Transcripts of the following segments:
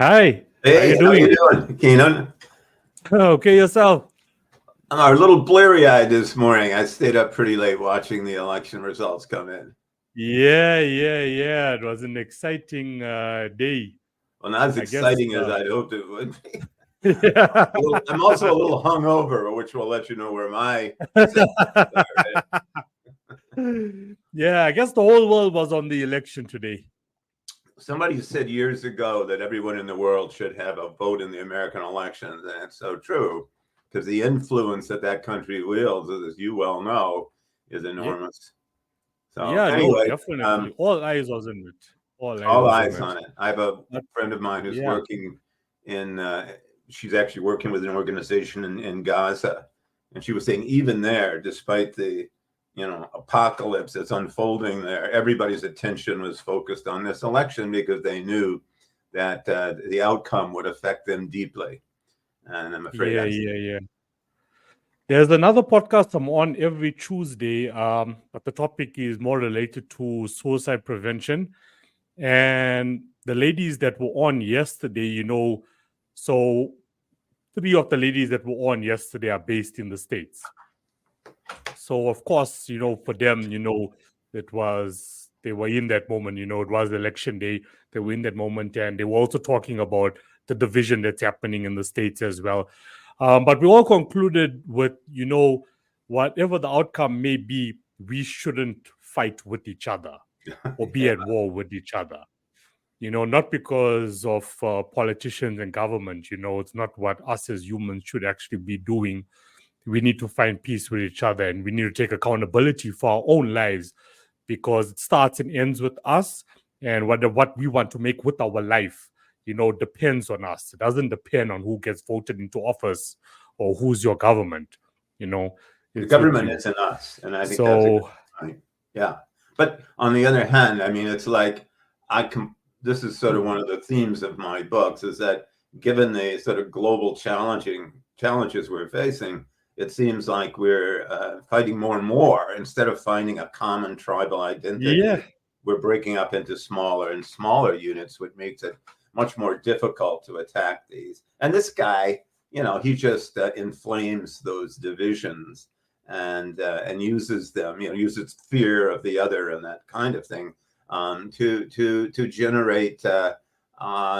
Hi, how you Hey, how doing? you doing, Keenan? Okay, yourself? I'm a little bleary-eyed this morning. I stayed up pretty late watching the election results come in. Yeah. It was an exciting day, Well, not as I guess. exciting as I'd hoped it would be. Yeah. I'm also a little hungover, which will let you know where my senses are. Yeah, I guess the whole world was on the election today. Somebody said years ago that everyone in the world should have a vote in the American elections, and it's so true because the influence that that country wields, as you well know, is Yeah, enormous. So yeah, no, anyway, definitely. All eyes was in it. All eyes all was on eyes it. on it. I have a But friend of mine who's yeah, working in, she's actually working with an organization in Gaza. And she was saying, even there, despite the, apocalypse that's unfolding there, everybody's attention was focused on this election because they knew that the outcome would affect them deeply. And I'm afraid yeah, that's yeah, yeah. There's another podcast I'm on every Tuesday, but the topic is more related to suicide prevention. And the ladies that were on yesterday, so three of the ladies that were on yesterday are based in the States. So, of course, for them, they were in that moment, it was election day. They were in that moment and they were also talking about the division that's happening in the States as well. But we all concluded with, whatever the outcome may be, we shouldn't fight with each other or be yeah, at war with each other. Not because of politicians and government. It's not what us as humans should actually be doing. We need to find peace with each other and we need to take accountability for our own lives because it starts and ends with us. And what we want to make with our life, depends on us. It doesn't depend on who gets voted into office or who's your government. You know, the it's with government you. isn't us. And I think that's a good So point. Yeah. But on the other hand, I mean, it's like this is sort of one of the themes of my books is that given the sort of global challenges we're facing, it seems like we're fighting more and more instead of finding a common tribal yeah, identity. We're breaking up into smaller and smaller units, which makes it much more difficult to attack these. And this guy, he just inflames those divisions and uses them, uses fear of the other and that kind of thing to generate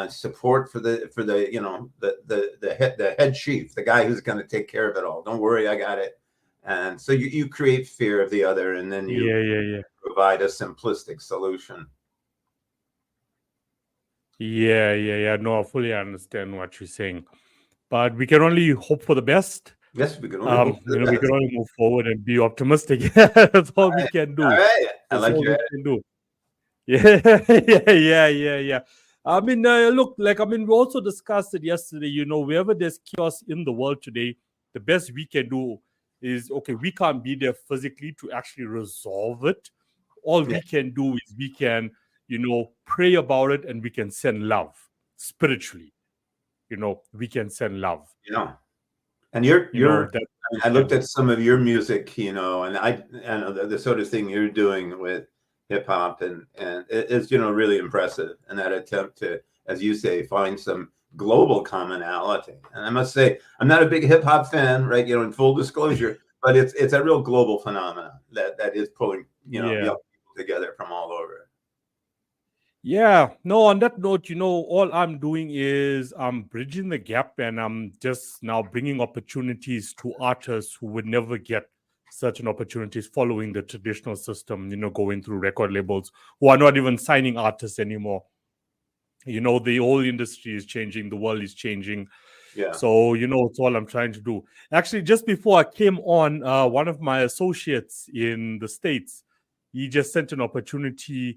support for the head chief, the guy who's going to take care of it all. Don't worry, I got it. And so you create fear of the other, and then you yeah. provide a simplistic solution. Yeah. No, I fully understand what you're saying. But we can only hope for the best. Yes, we can only hope for the We can best. only move forward and be optimistic. That's all we can All do. right, I That's like all your. we can do. Yeah. I mean, look, we also discussed it yesterday. Wherever there's chaos in the world today, the best we can do is okay, we can't be there physically to actually resolve it. All Yeah, we can do is we can, pray about it and we can send love spiritually. We can send love. yeah. And you're That I mean, we I looked can. at some of your music, and I know the sort of thing you're doing with hip hop, and it is, really impressive. And that attempt to, as you say, find some global commonality. And I must say, I'm not a big hip hop fan, right? In full disclosure, but it's a real global phenomenon that is pulling, Yeah. young people together from all over. Yeah, no, on that note, all I'm doing is I'm bridging the gap and I'm just now bringing opportunities to artists who would never get certain opportunities following the traditional system, going through record labels who are not even signing artists anymore. The whole industry is changing, the world is changing. Yeah. So, it's all I'm trying to do. Actually, just before I came on, one of my associates in the States, he just sent an opportunity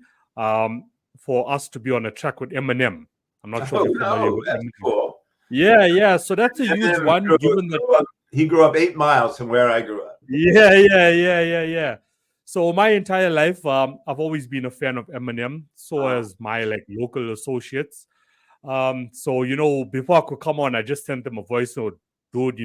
for us to be on a track with Eminem. I'm not sure if Oh you're familiar no, with that's Eminem. cool. Yeah. So that's a And huge then one, given that. he grew up 8 miles from where I grew up. Yeah. So my entire life, I've always been a fan of Eminem. So Uh, as my local associates. So before I could come on, I just sent them a voice note, dude.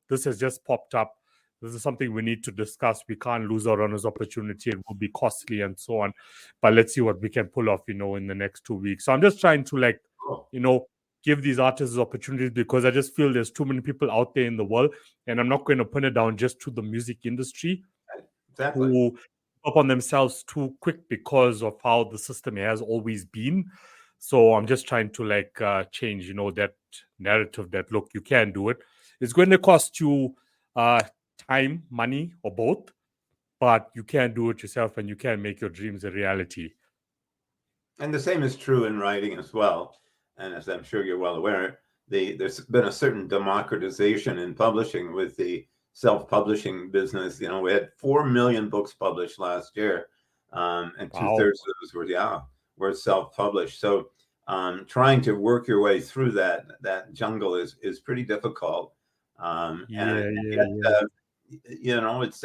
This has just popped up. This is something we need to discuss. We can't lose out on this opportunity. It will be costly and so on. But let's see what we can pull off, in the next 2 weeks. So I'm just trying to cool. you know, give these artists opportunities, because I just feel there's too many people out there in the world, and I'm not going to put it down just to the music industry Exactly. who up on themselves too quick because of how the system has always been. So I'm just trying to change, that narrative that, look, you can do it. It's going to cost you time, money, or both, but you can do it yourself and you can make your dreams a reality. And the same is true in writing as well. And as I'm sure you're well aware, there's been a certain democratization in publishing with the self-publishing business. We had 4 million books published last year, and Wow. 2/3 of those were self-published. So trying to work your way through that jungle is pretty difficult. It's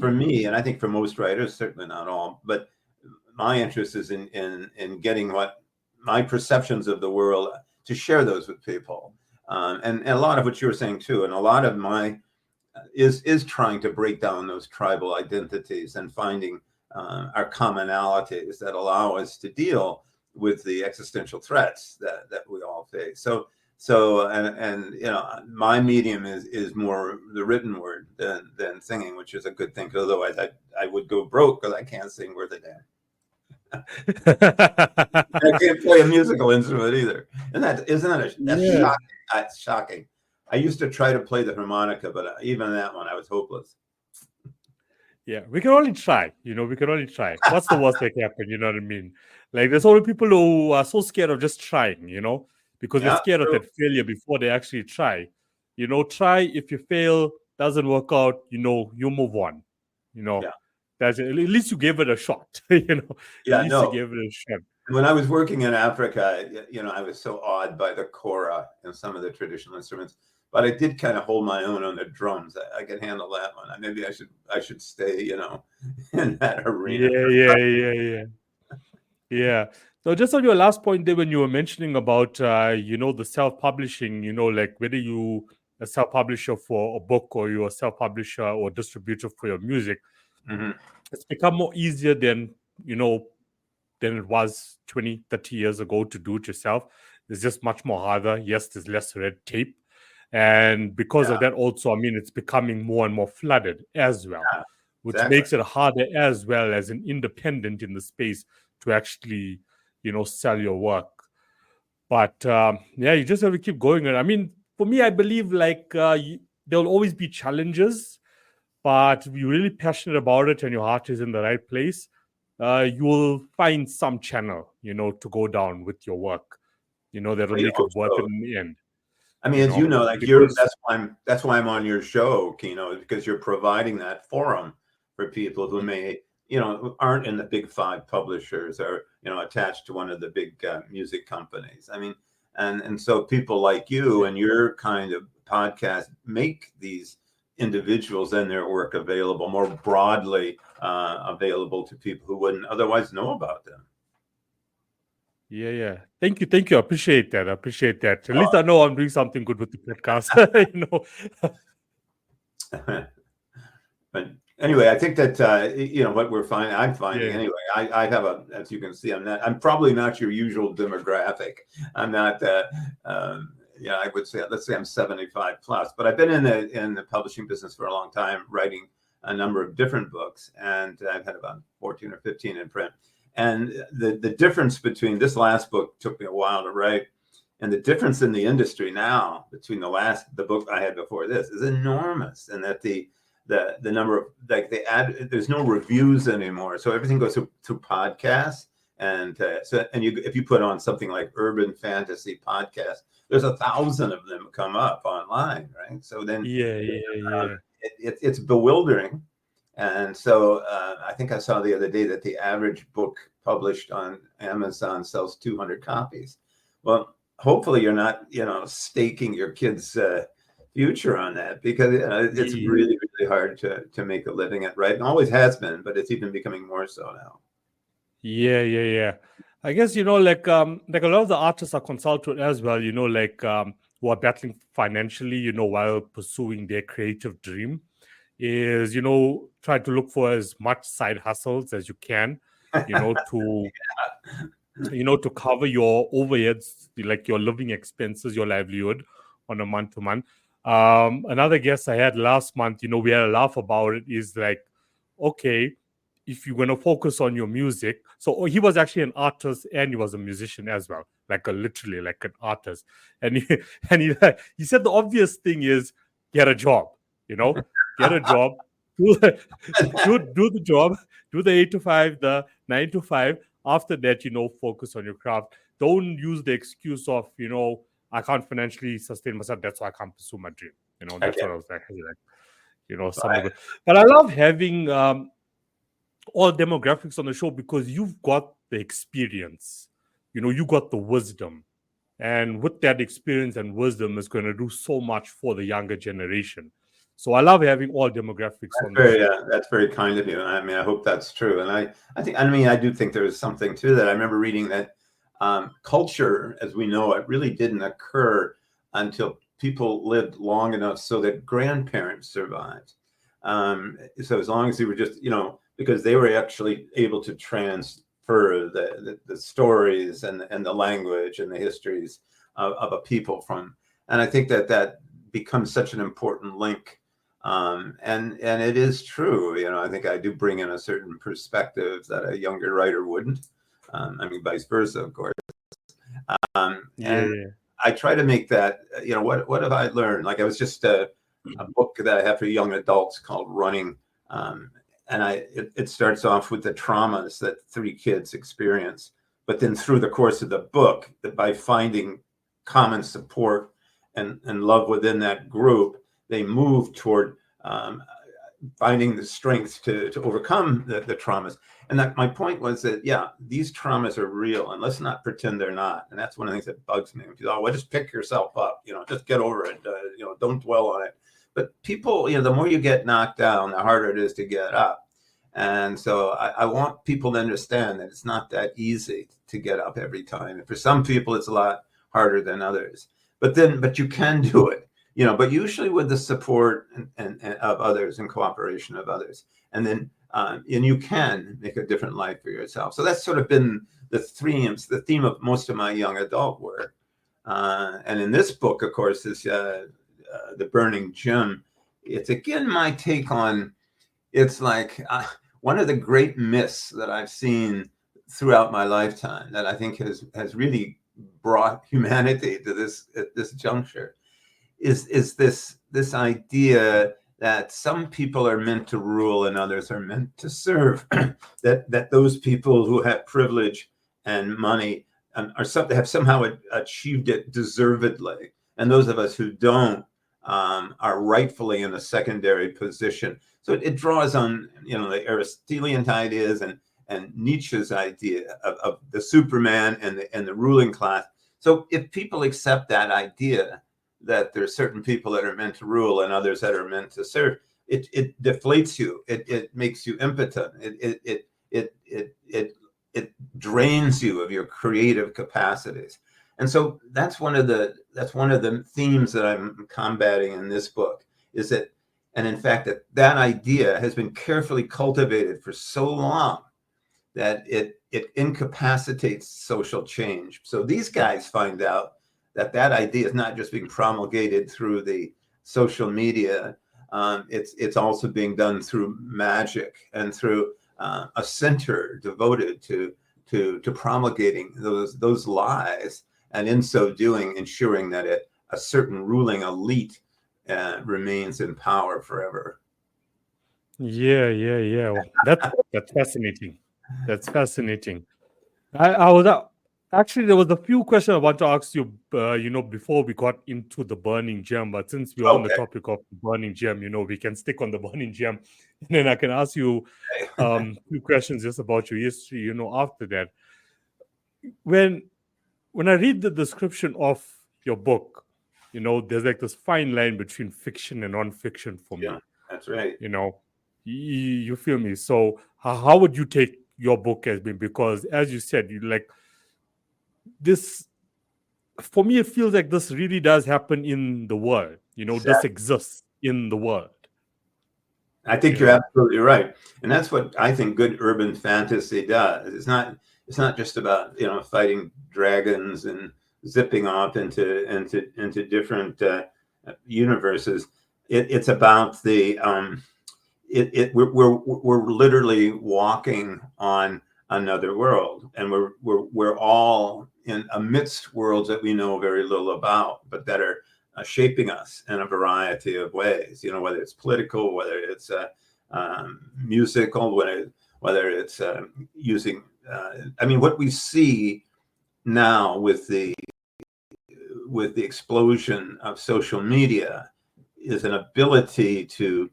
for me, and I think for most writers, certainly not all, but my interest is in getting what my perceptions of the world, to share those with people, and a lot of what you were saying too, and a lot of my is trying to break down those tribal identities and finding our commonalities that allow us to deal with the existential threats that we all face. My medium is more the written word than singing, which is a good thing, because otherwise I would go broke because I can't sing worth a damn. I can't play a musical instrument either. Isn't that shocking? That's shocking. I used to try to play the harmonica, but even that one, I was hopeless. Yeah, we can only try. We can only try. What's the worst that can happen? You know what I mean? Like, there's only people who are so scared of just trying, because they're scared of that failure before they actually try. Try. If you fail, doesn't work out, you move on. That's it. At least you gave it a shot. You gave it a shot. When I was working in Africa, I was so awed by the kora and some of the traditional instruments, but I did kind of hold my own on the drums. I could handle that one. Maybe I should stay, in that arena. Yeah. So just on your last point there, when you were mentioning about, the self-publishing, like whether you a self-publisher for a book or you're a self-publisher or distributor for your music, it's become more easier than it was 20, 30 years ago to do it yourself. It's just much more harder. Yes, there's less red tape. And because of that also, it's becoming more and more flooded as well, which makes it harder as well as an independent in the space to actually, sell your work. But you just have to keep going. And for me, I believe there'll always be challenges, but if you're really passionate about it and your heart is in the right place, you will find some channel, to go down with your work, that'll make it worth it in the end. As you know, that's why I'm on your show, because you're providing that forum for people who may, aren't in the big 5 publishers or, attached to one of the big music companies. And so people like you and your kind of podcast make these individuals and their work available more broadly, available to people who wouldn't otherwise know about them. Yeah. Thank you. I appreciate that. At least I know I'm doing something good with the podcast. But anyway, I think that what I'm finding anyway. I have as you can see, I'm probably not your usual demographic. I'm not. I would say, let's say I'm 75 plus, but I've been in the publishing business for a long time, writing a number of different books, and I've had about 14 or 15 in print. And the difference between this last book took me a while to write, and the difference in the industry now between the book I had before this is enormous. And that the number of there's no reviews anymore, so everything goes to podcasts, and if you put on something like urban fantasy podcast, there's 1,000 of them come up online, right? So then it's bewildering. And so I think I saw the other day that the average book published on Amazon sells 200 copies. Well, hopefully you're not, staking your kids' future on that, because it's really, really hard to make a living at, right? It always has been, but it's even becoming more so now. Yeah. I guess, like a lot of the artists are consulted as well, who are battling financially, while pursuing their creative dream, is, try to look for as much side hustles as you can, to to cover your overheads, like your living expenses, your livelihood on a month to month. Another guest I had last month, we had a laugh about it, is like, okay, if you're going to focus on your music. So he was actually an artist and he was a musician as well, literally like an artist. And he said the obvious thing is get a job, get a job, do the job, do the 8 to 5, the 9 to 5. After that, focus on your craft. Don't use the excuse of, I can't financially sustain myself. That's why I can't pursue my dream. That's what I was like, some of it. But I love having all demographics on the show because you've got the experience, you got the wisdom. And with that experience and wisdom is going to do so much for the younger generation. So I love having all demographics on the show. That's very kind of you. I mean, I hope that's true. And I do think there is something to that. I remember reading that culture, as we know it, really didn't occur until people lived long enough so that grandparents survived. So as long as they were just, because they were actually able to transfer the stories and the language and the histories of a people from, and I think that becomes such an important link. And it is true, I think I do bring in a certain perspective that a younger writer wouldn't. Vice versa, of course. And I try to make that, what have I learned? Like I was just a book that I have for young adults called Running. And it starts off with the traumas that 3 kids experience. But then through the course of the book, that by finding common support and love within that group, they move toward finding the strength to overcome the traumas. And that my point was that, these traumas are real, and let's not pretend they're not. And that's one of the things that bugs me. Well, just pick yourself up, just get over it, don't dwell on it. But people, the more you get knocked down, the harder it is to get up. And so I want people to understand that it's not that easy to get up every time. And for some people, it's a lot harder than others. But you can do it. But usually with the support and of others and cooperation of others, and then and you can make a different life for yourself. So that's sort of been the theme of most of my young adult work. And in this book, of course, is The Burning Gem. It's again my take on. It's like one of the great myths that I've seen throughout my lifetime that I think has really brought humanity to this juncture. Is this idea that some people are meant to rule and others are meant to serve, that those people who have privilege and money have somehow achieved it deservedly, and those of us who don't are rightfully in a secondary position. So it draws on the Aristotelian ideas and Nietzsche's idea of the Superman and the ruling class. So if people accept that idea, that there's certain people that are meant to rule and others that are meant to serve, it deflates you. It makes you impotent. It drains you of your creative capacities. And so that's one of the themes that I'm combating in this book, is that, and in fact that idea has been carefully cultivated for so long that it incapacitates social change. So these guys find out that idea is not just being promulgated through the social media. It's also being done through magic and through a center devoted to promulgating those lies, and in so doing, ensuring that a certain ruling elite remains in power forever. Yeah. Well, that's fascinating. That's fascinating. I was actually, there was a few questions I want to ask you, before we got into the burning gem. But since we're on the topic of the burning gem, we can stick on the burning gem, and then I can ask you a few questions just about your history. After that, when I read the description of your book, there's like this fine line between fiction and non-fiction for me. Yeah, that's right. You feel me? So how would you take your book as being? Because as you said, you like this. For me, it feels like this really does happen in the world. Exactly. This exists in the world. I think you're absolutely right. And that's what I think good urban fantasy does. It's not, It's not just about, fighting dragons and zipping off into different universes. It's about the we're literally walking on another world, and we're all in amidst worlds that we know very little about, but that are shaping us in a variety of ways. Whether it's political, whether it's musical, whether it's using. What we see now with the explosion of social media is an ability to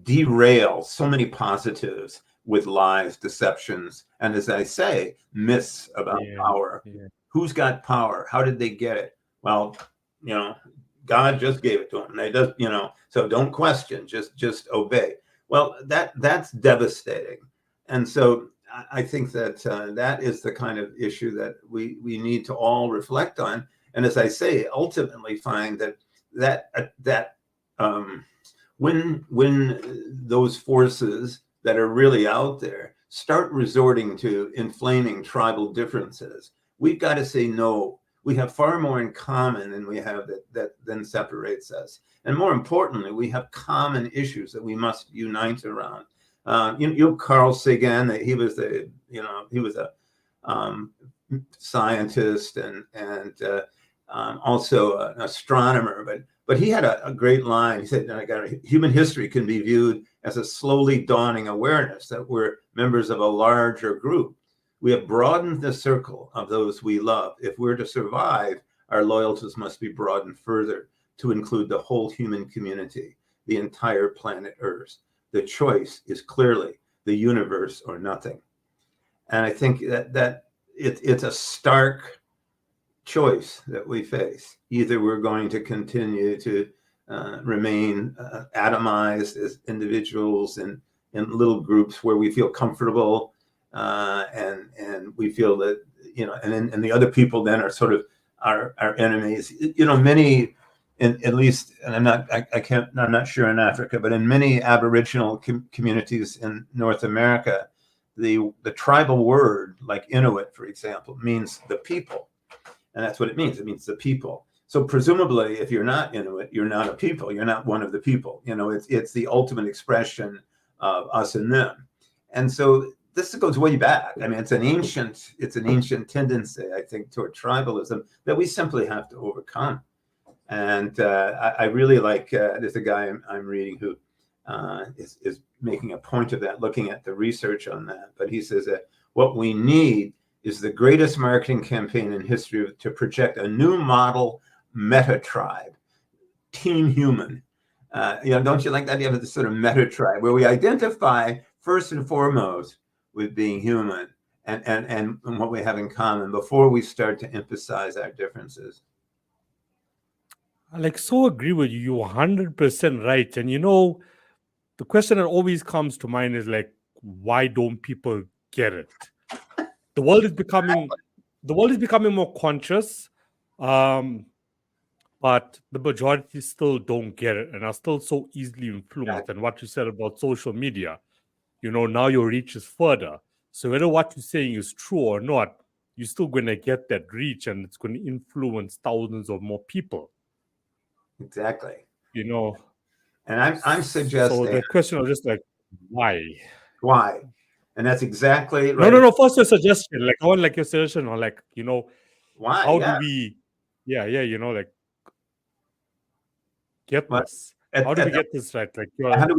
derail so many positives with lies, deceptions, and, as I say, myths about power. Yeah. Who's got power? How did they get it? Well, God just gave it to them. They does, so don't question, just obey. Well, that's devastating. And so I think that that is the kind of issue that we need to all reflect on. And, as I say, ultimately find that when those forces that are really out there start resorting to inflaming tribal differences, we've got to say no. We have far more in common than we have that then separates us. And more importantly, we have common issues that we must unite around. Carl Sagan, he was a scientist and also an astronomer, but he had a great line. He said, human history can be viewed as a slowly dawning awareness that we're members of a larger group. We have broadened the circle of those we love. If we're to survive, our loyalties must be broadened further to include the whole human community, the entire planet Earth. The choice is clearly the universe or nothing. And I think that it's a stark choice that we face. Either we're going to continue to remain atomized as individuals in little groups where we feel comfortable, and we feel that, and the other people then are sort of our enemies. Many, at least, and I'm not sure in Africa, but in many Aboriginal communities in North America, the tribal word, like Inuit, for example, means the people. And that's what it means. It means the people. So presumably, if you're not Inuit, you're not a people. You're not one of the people. It's the ultimate expression of us and them. And so this goes way back. It's an ancient tendency, I think, toward tribalism that we simply have to overcome. And I really like, there's a guy I'm reading who is making a point of that, looking at the research on that. But he says that what we need is the greatest marketing campaign in history to project a new model meta tribe, Team Human. Don't you like that idea of this sort of meta tribe where we identify first and foremost with being human and what we have in common before we start to emphasize our differences? I so agree with you. You're 100% right. And the question that always comes to mind is why don't people get it? The world is becoming more conscious, but the majority still don't get it and are still so easily influenced. And what you said about social media, now your reach is further. So whether what you're saying is true or not, you're still going to get that reach, and it's going to influence thousands of more people. Exactly. And I'm suggesting. So the question was just why? Why? And that's exactly right. No. First, your suggestion. I want your suggestion on why? How do we? Yeah. Get this. How do we get this right? How do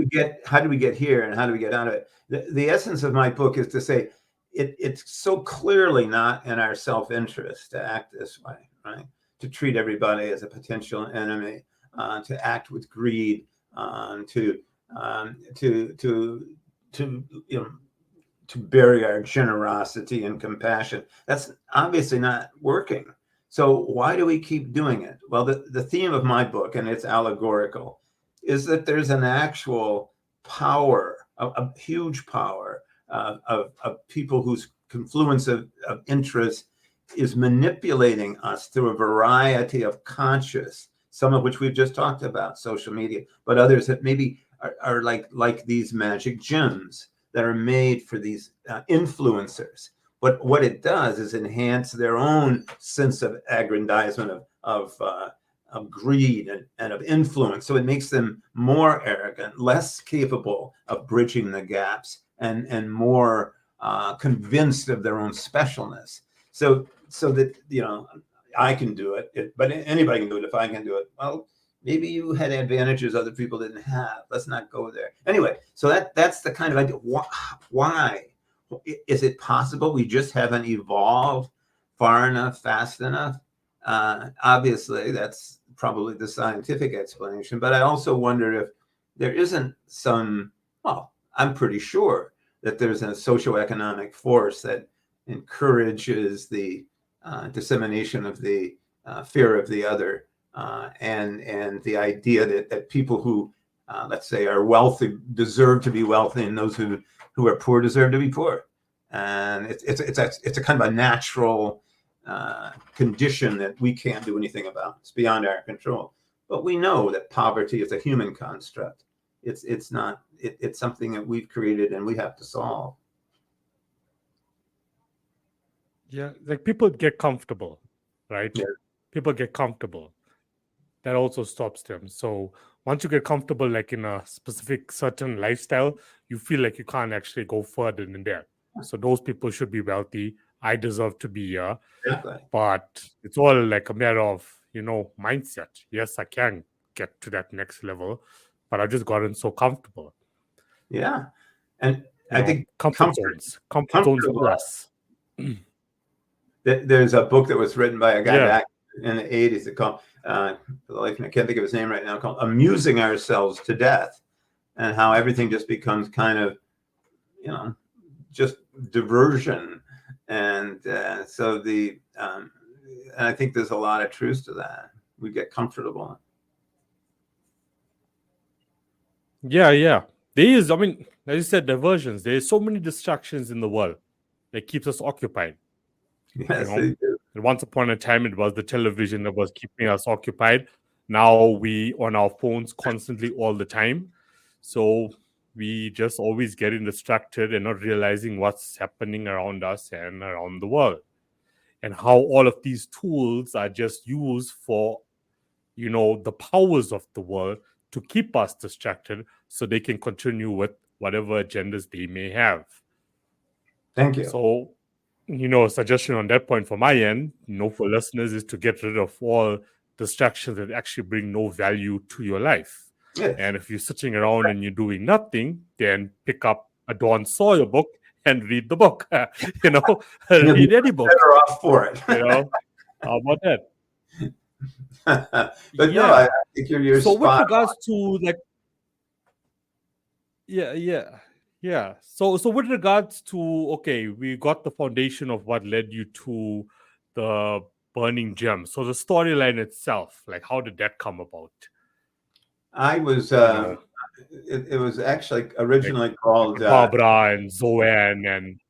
we get here, and how do we get out of it? The essence of my book is to say it's so clearly not in our self-interest to act this way, right? To treat everybody as a potential enemy, to act with greed, to bury our generosity and compassion. That's obviously not working. So why do we keep doing it? Well, the theme of my book, and it's allegorical, is that there's an actual power, a huge power of people whose confluence of interest is manipulating us through a variety of conscious, some of which we've just talked about, social media, but others that maybe are like these magic gems that are made for these influencers. But what it does is enhance their own sense of aggrandizement, of greed and of influence. So it makes them more arrogant, less capable of bridging the gaps, and more convinced of their own specialness. So that, I can do it, but anybody can do it if I can do it. Well, maybe you had advantages other people didn't have. Let's not go there. Anyway, so that's the kind of idea. Why? Is it possible we just haven't evolved far enough, fast enough? Obviously, that's probably the scientific explanation. But I also wonder if there isn't some, well, I'm pretty sure that there's a socioeconomic force that encourages the dissemination of the fear of the other, and the idea that people who, let's say, are wealthy deserve to be wealthy, and those who are poor deserve to be poor. And it's a kind of a natural condition that we can't do anything about. It's beyond our control. But we know that poverty is a human construct. It's something that we've created and we have to solve. Yeah, like people get comfortable, right? Yeah. People get comfortable. That also stops them. So once you get comfortable, like in a specific certain lifestyle, you feel like you can't actually go further than there. So those people should be wealthy. I deserve to be here. Exactly. But it's all like a matter of, mindset. Yes, I can get to that next level, but I've just gotten so comfortable. Yeah. And I think comfort zones plus. There's a book that was written by a guy back in the 80s that called, for the life of me, I can't think of his name right now, called Amusing Ourselves to Death, and how everything just becomes kind of, just diversion. And so and I think there's a lot of truth to that. We get comfortable. Yeah. There is, as you said, diversions. There's so many distractions in the world that keeps us occupied. Yes, they do. And once upon a time, it was the television that was keeping us occupied. Now we on our phones constantly all the time. So we just always getting distracted and not realizing what's happening around us and around the world. And how all of these tools are just used for, the powers of the world to keep us distracted so they can continue with whatever agendas they may have. Thank you. So, a suggestion on that point from my end, for listeners, is to get rid of all distractions that actually bring no value to your life. Yes. And if you're sitting around and you're doing nothing, then pick up a Don Sawyer book and read the book. Read any book. Better off for it. How about that? But no, I think you're so spot with regards on. to Yeah. So with regards to, okay, we got the foundation of what led you to the Burning Gem. So the storyline itself, like how did that come about? I was it was actually originally called Barbara and Zoan and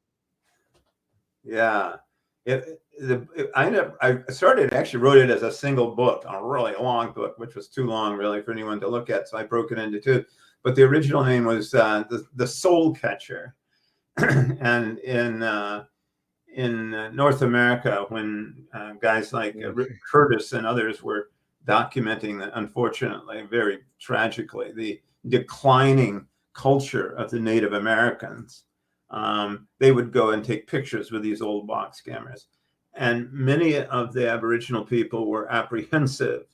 I started, actually wrote it as a single book, a really long book, which was too long really for anyone to look at. So I broke it into two. But the original name was the Soul Catcher. And in North America, when guys like Curtis and others were documenting, unfortunately, very tragically, the declining culture of the Native Americans, they would go and take pictures with these old box cameras. And many of the Aboriginal people were apprehensive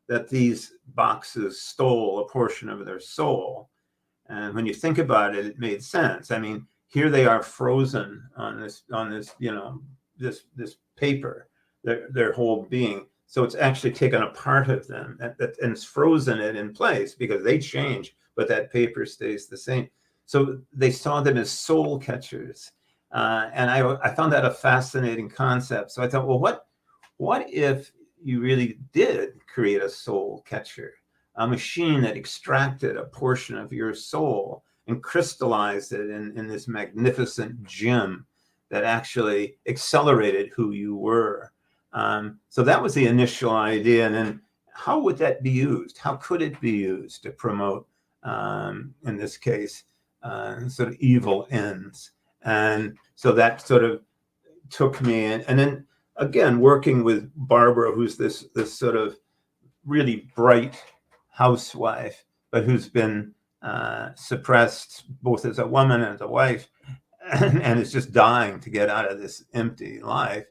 that these boxes stole a portion of their soul. And when you think about it, it made sense. I mean, here they are frozen on this this paper, their whole being. So it's actually taken a part of them and it's frozen it in place because they change, but that paper stays the same. So they saw them as soul catchers. And I found that a fascinating concept. So I thought, well, what if you really did create a soul catcher, a machine that extracted a portion of your soul and crystallized it in this magnificent gem that actually accelerated who you were. So that was the initial idea. And then how would that be used? How could it be used to promote, in this case, sort of evil ends. And so that sort of took me in. And then again, working with Barbara, who's this sort of really bright housewife, but who's been suppressed both as a woman and as a wife, and is just dying to get out of this empty life,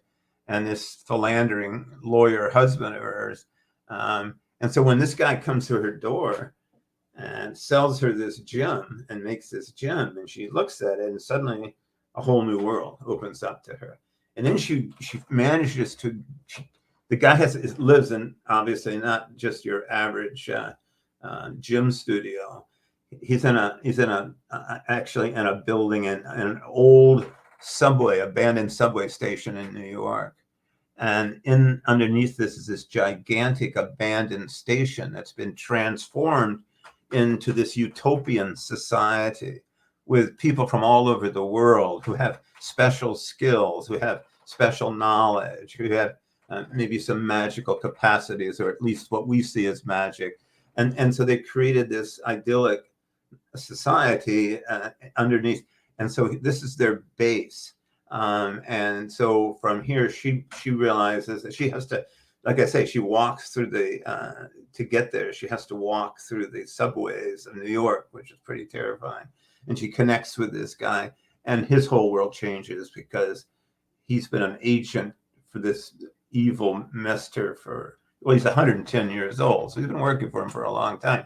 and this philandering lawyer husband of hers. And so when this guy comes to her door and sells her this gem and makes this gem, and she looks at it, and suddenly a whole new world opens up to her. And then she manages to. The guy lives in, obviously not just your average gym studio. He's actually in a building in an old abandoned subway station in New York. And underneath this is this gigantic abandoned station that's been transformed into this utopian society with people from all over the world who have special skills, who have special knowledge, who have maybe some magical capacities, or at least what we see as magic. And so they created this idyllic society underneath. And so this is their base. And so from here, she realizes that she has to, like I say, she walks through to get there, she has to walk through the subways of New York, which is pretty terrifying. And she connects with this guy, and his whole world changes because he's been an agent for this evil master he's 110 years old, so he's been working for him for a long time.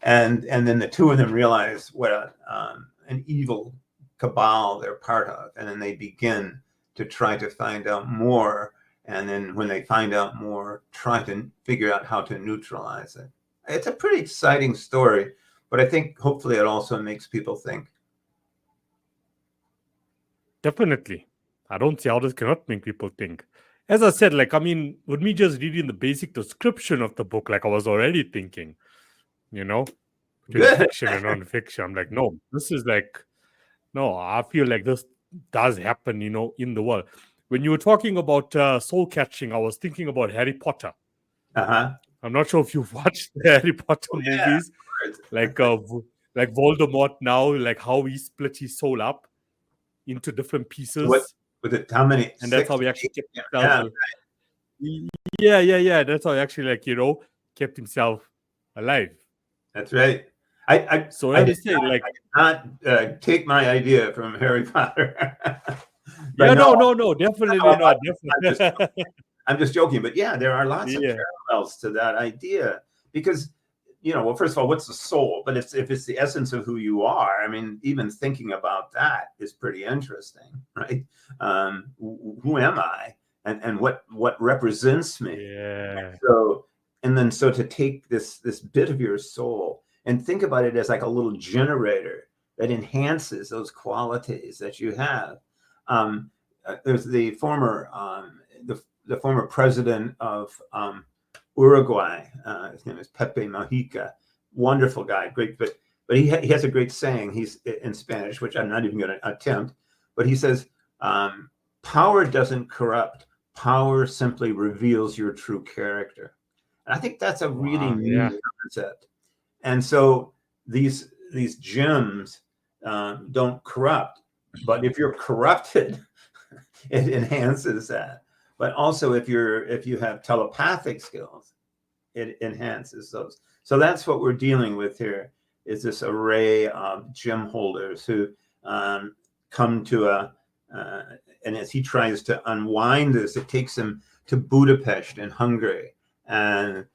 And then the two of them realize what an evil cabal they're part of, and then they begin to try to find out more. And then when they find out more, try to figure out how to neutralize it. It's a pretty exciting story, but I think hopefully it also makes people think. Definitely. I don't see how this cannot make people think. As I said, with me just reading the basic description of the book, I was already thinking, between fiction and non-fiction. I'm like, no, this is no, I feel like this does happen, in the world. When you were talking about soul catching, I was thinking about Harry Potter. Uh-huh. I'm not sure if you've watched the Harry Potter movies, like Voldemort now, how he split his soul up into different pieces. How many? And that's how he actually kept himself. Yeah. That's how he actually kept himself alive. That's right. I did not take my idea from Harry Potter. No, definitely not. Definitely. I'm just joking, but yeah, there are lots of parallels to that idea because, well, first of all, what's the soul? But if it's the essence of who you are, even thinking about that is pretty interesting, right? Who am I, and what represents me? Yeah. So to take this bit of your soul and think about it as like a little generator that enhances those qualities that you have. There's the former president of Uruguay. His name is Pepe Mujica. Wonderful guy, great, but he has a great saying. He's in Spanish, which I'm not even going to attempt. But he says, "Power doesn't corrupt. Power simply reveals your true character." And I think that's a really neat concept. And so these gems don't corrupt, but if you're corrupted, it enhances that. But also if you have telepathic skills, it enhances those. So that's what we're dealing with here, is this array of gem holders who come to and as he tries to unwind this, it takes him to Budapest in Hungary. And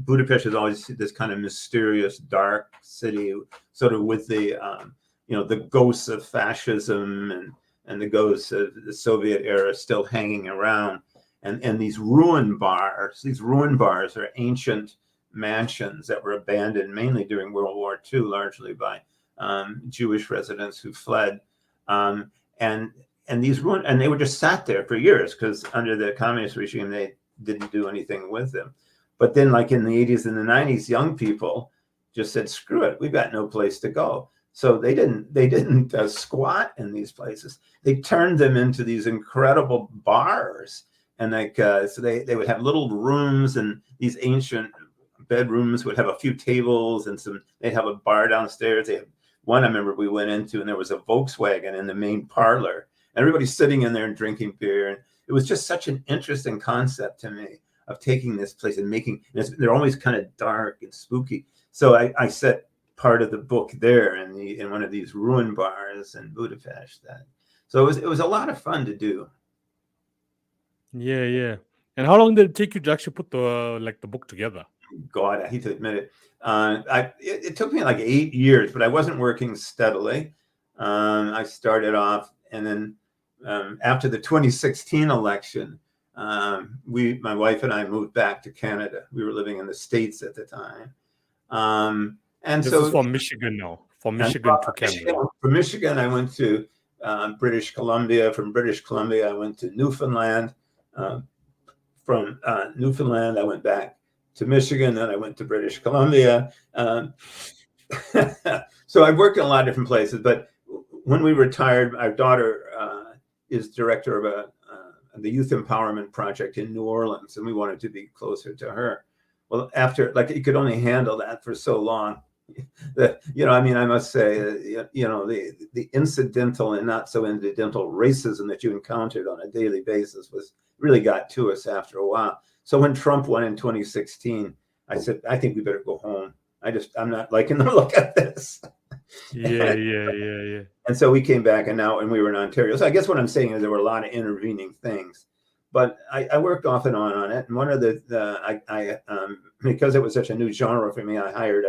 Budapest is always this kind of mysterious, dark city, sort of with the the ghosts of fascism and the ghosts of the Soviet era still hanging around. And these ruin bars are ancient mansions that were abandoned mainly during World War II, largely by Jewish residents who fled. And these they were just sat there for years because under the communist regime they didn't do anything with them. But then, like in the 80s and the 90s, young people just said, "Screw it, we've got no place to go." So they didn't squat in these places. They turned them into these incredible bars, and so they would have little rooms and these ancient bedrooms would have a few tables and they'd have a bar downstairs. They had one I remember we went into, and there was a Volkswagen in the main parlor. Everybody's sitting in there and drinking beer. And it was just such an interesting concept to me of taking this place and they're always kind of dark and spooky. So I set part of the book there in one of these ruin bars in Budapest. So it was a lot of fun to do. Yeah. And how long did it take you to actually put the book together? God, I hate to admit it. It took me like 8 years, but I wasn't working steadily. I started off, and then after the 2016 election, my wife and I moved back to Canada. We were living in the States at the time. And this so is from Michigan now. From Michigan to Canada. From Michigan, I went to British Columbia. From British Columbia, I went to Newfoundland. From Newfoundland, I went back to Michigan, then I went to British Columbia. So I've worked in a lot of different places, but when we retired, our daughter is director of the Youth Empowerment Project in New Orleans, and we wanted to be closer to her. Well, after, you could only handle that for so long. I must say, the incidental and not so incidental racism that you encountered on a daily basis really got to us after a while. So when Trump won in 2016, I said, I think we better go home. I'm not liking the look at this. Yeah. And so we came back, and we were in Ontario. So I guess what I'm saying is there were a lot of intervening things, but I worked off and on it. And one of because it was such a new genre for me, I hired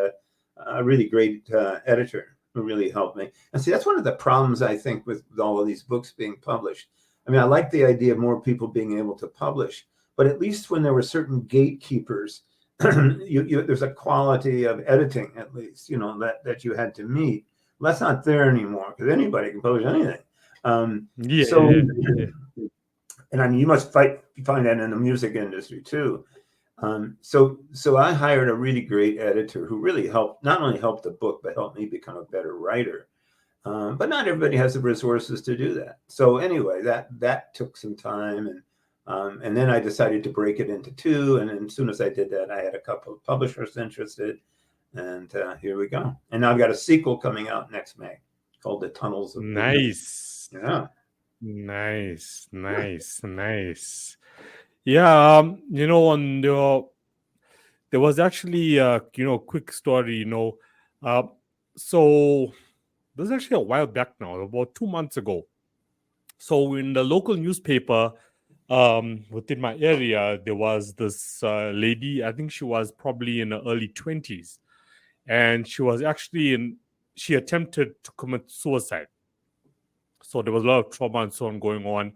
a really great editor who really helped me. And see, that's one of the problems I think with all of these books being published. I mean, I like the idea of more people being able to publish, but at least when there were certain gatekeepers, there's a quality of editing, at least, that you had to meet. Well, that's not there anymore, because anybody can publish anything. And I mean, you must find that in the music industry too. So I hired a really great editor who really not only helped the book, but helped me become a better writer. But not everybody has the resources to do that. So anyway, that took some time, and then I decided to break it into two. And then as soon as I did that, I had a couple of publishers interested, and here we go. And now I've got a sequel coming out next May called The Tunnels of Nice. Yeah. Nice. Yeah, there was actually a quick story. So this is actually a while back now, about 2 months ago. So in the local newspaper within my area, there was this lady. I think she was probably in the early 20s, and she was actually she attempted to commit suicide. So there was a lot of trauma and so on going on.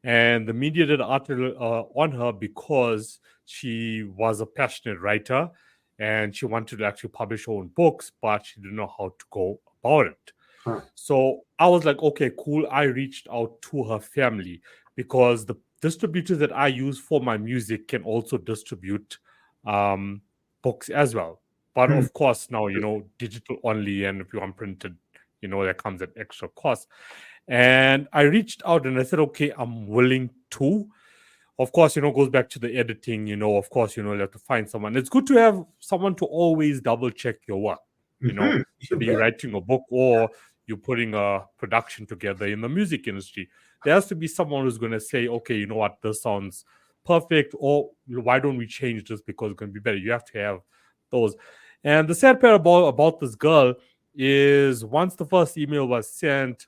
And the media did an article on her because she was a passionate writer and she wanted to actually publish her own books, but she didn't know how to go about it. Huh. So I was like, okay, cool. I reached out to her family because the distributors that I use for my music can also distribute books as well. But of course, now, digital only, and if you want printed, that comes at extra cost. And I reached out and I said, okay, I'm willing to. Of course, goes back to the editing, of course, you have to find someone. It's good to have someone to always double check your work, be writing a book or you're putting a production together in the music industry. There has to be someone who's going to say, okay, you know what, this sounds perfect, or why don't we change this because it's going to be better. You have to have those. And the sad part about this girl is once the first email was sent,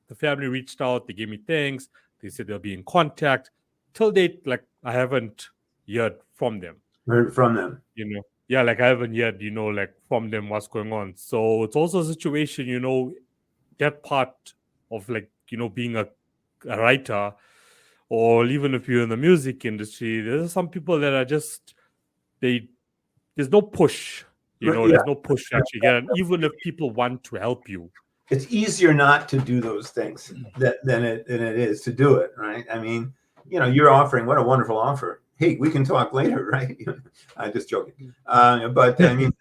the family reached out, they gave me thanks, they said they'll be in contact. Till date, I haven't heard from them. Heard from them. Yeah, I haven't heard, from them what's going on. So it's also a situation, that part of being a writer, or even if you're in the music industry, there's some people that are just, there's no push, there's no push to actually get it. And even if people want to help you, it's easier not to do those things than it is to do it, right? I mean, you're offering, what a wonderful offer. Hey, we can talk later, right? I'm just joking. But I mean,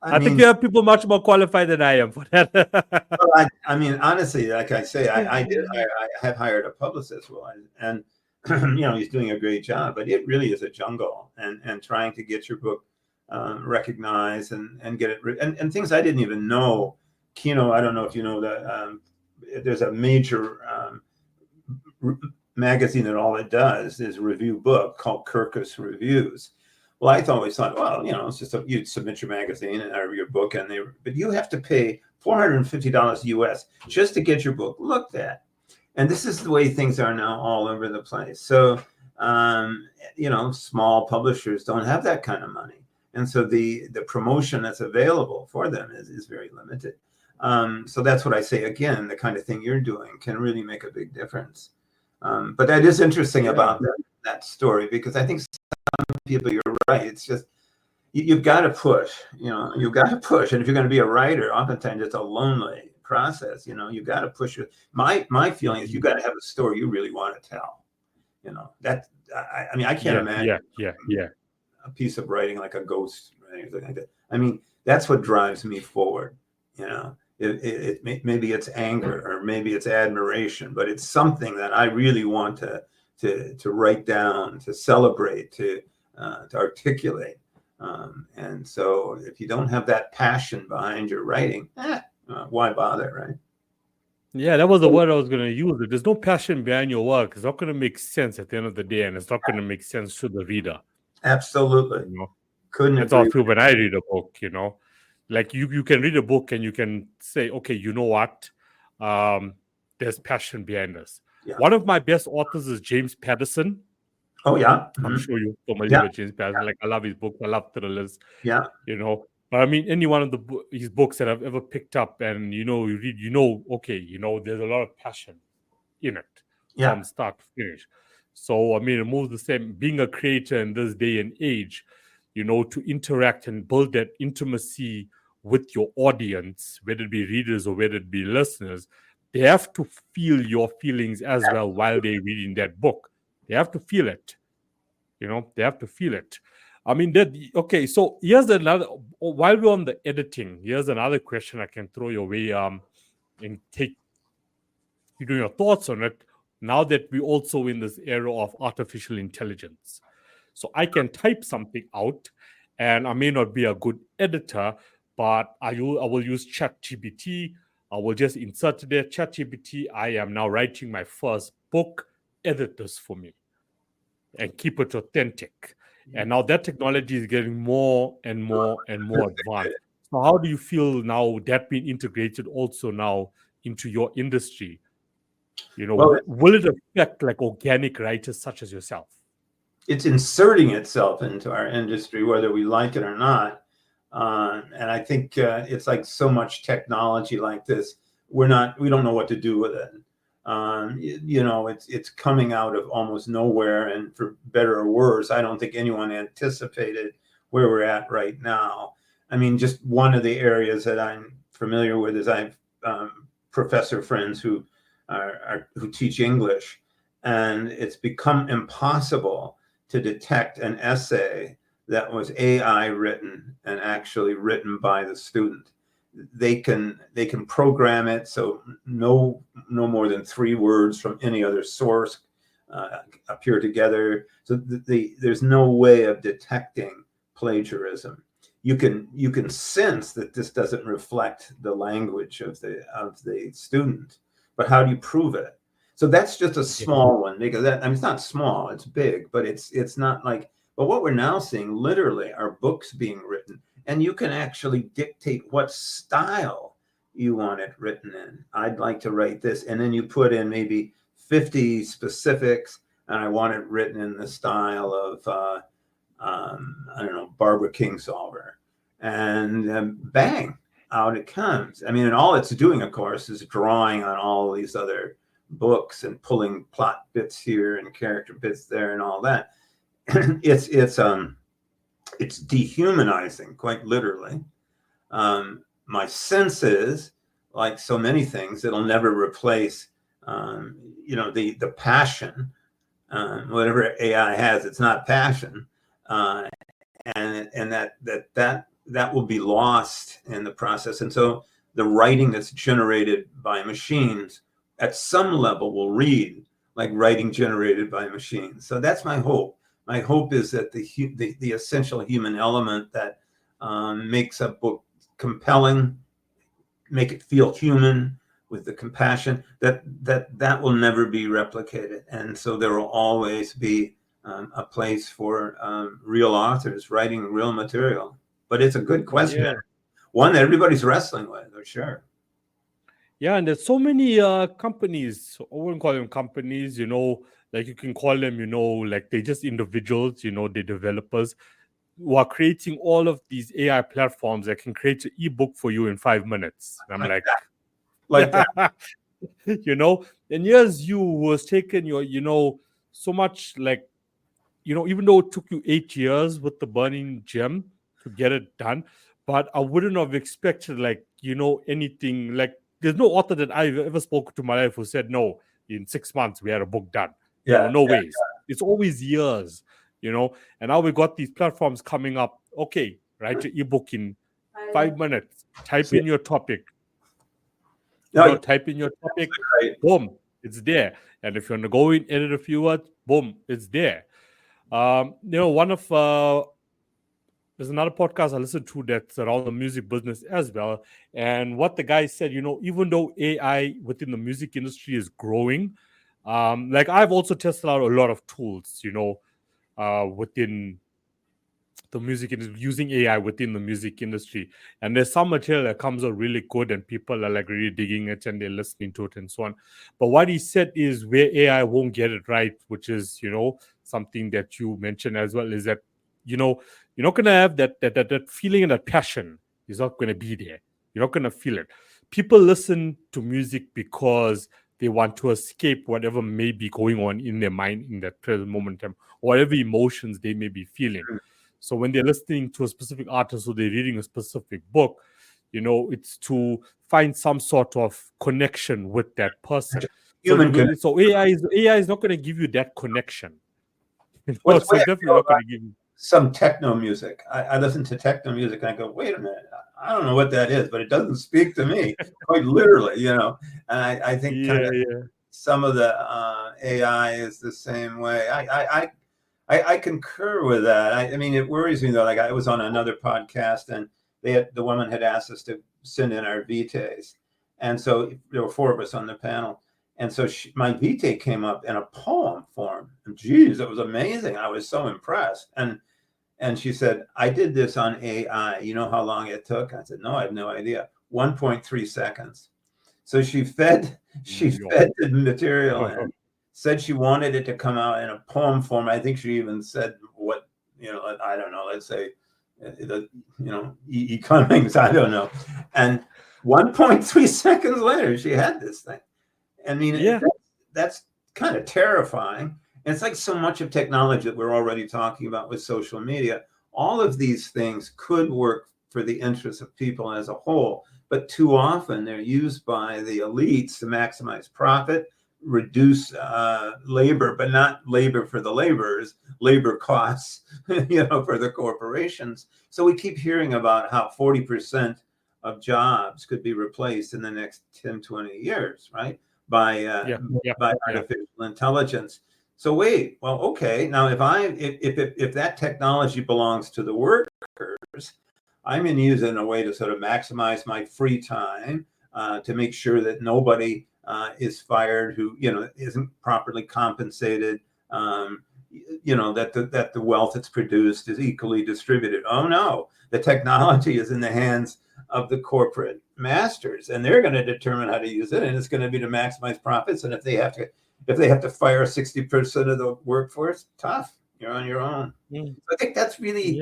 I think you have people much more qualified than I am for that. Well, I mean, honestly, like I say, I have hired a publicist, and he's doing a great job. But it really is a jungle, and trying to get your book recognize and get it, and things I didn't even know. Kino, I don't know if you know that there's a major magazine that all it does is review book called Kirkus Reviews. Well, I always thought, well, it's just you'd submit your magazine or your book, but you have to pay $450 US just to get your book looked at. And this is the way things are now all over the place. So, small publishers don't have that kind of money. And so the promotion that's available for them is very limited. So that's what I say, again, the kind of thing you're doing can really make a big difference. But that is interesting about that story, because I think some people, you're right, it's just, you've got to push, you've got to push. And if you're going to be a writer, oftentimes it's a lonely process, you've got to push it. My feeling is you got to have a story you really want to tell. That, I can't imagine a piece of writing like a ghost or anything like that. I mean, that's what drives me forward. Maybe it's anger or maybe it's admiration, but it's something that I really want to write down, to celebrate, to articulate. And so if you don't have that passion behind your writing, why bother, right? Yeah, that was the word I was going to use. If there's no passion behind your work, it's not going to make sense at the end of the day, and it's not going to make sense to the reader. Absolutely. Couldn't agree. That's how I feel when I read a book, Like you can read a book and you can say, okay, you know what? There's passion behind this. Yeah. One of my best authors is James Patterson. Oh, yeah. Mm-hmm. I'm sure you're familiar with James Patterson. Like, I love his books. I love thrillers. Yeah. But I mean, any one of his books that I've ever picked up and, you read, okay, there's a lot of passion in it from start to finish. So, I mean, it moves the same. Being a creator in this day and age, to interact and build that intimacy with your audience, whether it be readers or whether it be listeners, they have to feel your feelings as well while they're reading that book. They have to feel it. They have to feel it. I mean, okay, so here's another, while we're on the editing, here's another question I can throw your way and take your thoughts on it, now that we're also in this era of artificial intelligence. So I can type something out, and I may not be a good editor, but I will use ChatGPT. I will just insert there, ChatGPT, I am now writing my first book, edit this for me, and keep it authentic. And now that technology is getting more and more and more advanced. So how do you feel now that being integrated also now into your industry? Will it affect like organic writers such as yourself? It's inserting itself into our industry, whether we like it or not. And I think it's like so much technology like this, we don't know what to do with it. It's coming out of almost nowhere, and for better or worse, I don't think anyone anticipated where we're at right now. I mean, just one of the areas that I'm familiar with is I have professor friends who teach English, and it's become impossible to detect an essay that was AI written and actually written by the student. They can program it so no more than 3 words from any other source appear together. So there's no way of detecting plagiarism. You can sense that this doesn't reflect the language of the student, but how do you prove it? So that's just a small one, because it's not small, it's big, but it's not like. But what we're now seeing literally are books being written, and you can actually dictate what style you want it written in. I'd like to write this, and then you put in maybe 50 specifics, and I want it written in the style of Barbara Kingsolver, and bang, out it comes. I mean, and all it's doing, of course, is drawing on all these other books and pulling plot bits here and character bits there and all that. It's dehumanizing, quite literally. My sense is, like so many things, it'll never replace the passion. Whatever AI has, it's not passion, and that will be lost in the process. And so the writing that's generated by machines at some level will read like writing generated by machines. So that's my hope. my hope is that the essential human element that makes a book compelling, make it feel human with the compassion, that will never be replicated. And so there will always be a place for real authors writing real material. But it's a good question. Yeah. One that everybody's wrestling with, for sure. Yeah, and there's so many companies. I wouldn't call them companies, like you can call them, like they're just individuals, they're developers who are creating all of these AI platforms that can create an ebook for you in 5 minutes. And I'm like that. And here's you who has taken your, so much, like, even though it took you 8 years with the burning gem to get it done, but I wouldn't have expected, like, anything. Like, there's no author that I've ever spoken to in my life who said, no, in 6 months we had a book done. No ways. It's always years, and now we got these platforms coming up. Okay, write your ebook in 5 minutes. Type in your topic. Type in your topic. Boom, it's there. And if you want to go in, edit a few words, boom, it's there. One of there's another podcast I listen to that's around the music business as well. And what the guy said, even though AI within the music industry is growing, like I've also tested out a lot of tools, within the music industry, using AI within the music industry. And there's some material that comes out really good and people are like really digging it and they're listening to it and so on. But what he said is where AI won't get it right, which is, something that you mentioned as well, is that, you're not going to have that feeling and that passion is not going to be there. You're not going to feel it. People listen to music because they want to escape whatever may be going on in their mind in that present moment in time, whatever emotions they may be feeling. So when they're listening to a specific artist or they're reading a specific book, it's to find some sort of connection with that person. So AI is not going to give you that connection. It's definitely not going to give you some techno music. I listen to techno music and I go, wait a minute, I don't know what that is, but it doesn't speak to me, quite literally, And I think some of the AI is the same way. I concur with that. I mean, it worries me though. Like I was on another podcast and the woman had asked us to send in our vitaes. And so there were 4 of us on the panel. And so my vitae came up in a poem form. And geez, it was amazing. I was so impressed. And she said, I did this on AI. You know how long it took? I said, no, I have no idea. 1.3 seconds. So she fed the material in, said she wanted it to come out in a poem form. I think she even said what, I don't know, let's say, E. Cummings, I don't know. And 1.3 seconds later, she had this thing. I mean, that's kind of terrifying. And it's like so much of technology that we're already talking about with social media. All of these things could work for the interests of people as a whole, but too often they're used by the elites to maximize profit, reduce labor, but not labor for the laborers, labor costs, for the corporations. So we keep hearing about how 40% of jobs could be replaced in the next 10, 20 years, right? By artificial intelligence. So wait, well, okay. Now, if that technology belongs to the workers, I'm going to use it in a way to sort of maximize my free time, to make sure that nobody is fired who isn't properly compensated. That the wealth that's produced is equally distributed. Oh no, the technology is in the hands of the corporate masters, and they're going to determine how to use it, and it's going to be to maximize profits. And if they have to fire 60% of the workforce, tough, you're on your own. I think that's really,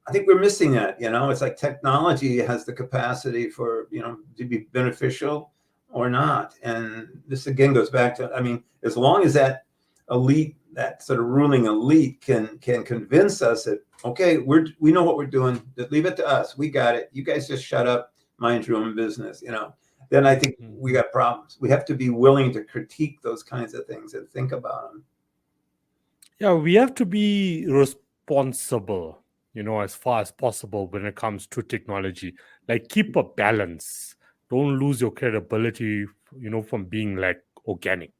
I think we're missing that. It's like technology has the capacity for to be beneficial or not. And this again goes back to, as long as that elite, that sort of ruling elite can convince us that, okay, we know what we're doing, leave it to us, we got it, you guys just shut up, mind your own business, then I think we got problems. We have to be willing to critique those kinds of things and think about them. Yeah, we have to be responsible, as far as possible when it comes to technology. Like, keep a balance. Don't lose your credibility, from being like organic.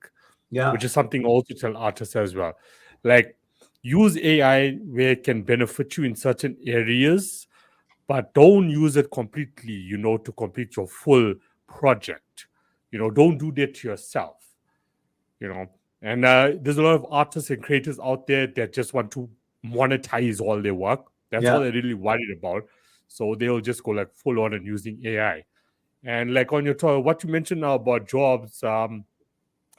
Yeah. Which is something I also tell artists as well. Like, use AI where it can benefit you in certain areas, but don't use it completely, to complete your full project. Don't do that to yourself, you know. And there's a lot of artists and creators out there that just want to monetize all their work. That's all Yeah. they're really worried about. So they'll just go like full on and using AI. And like on your talk, what you mentioned now about jobs, I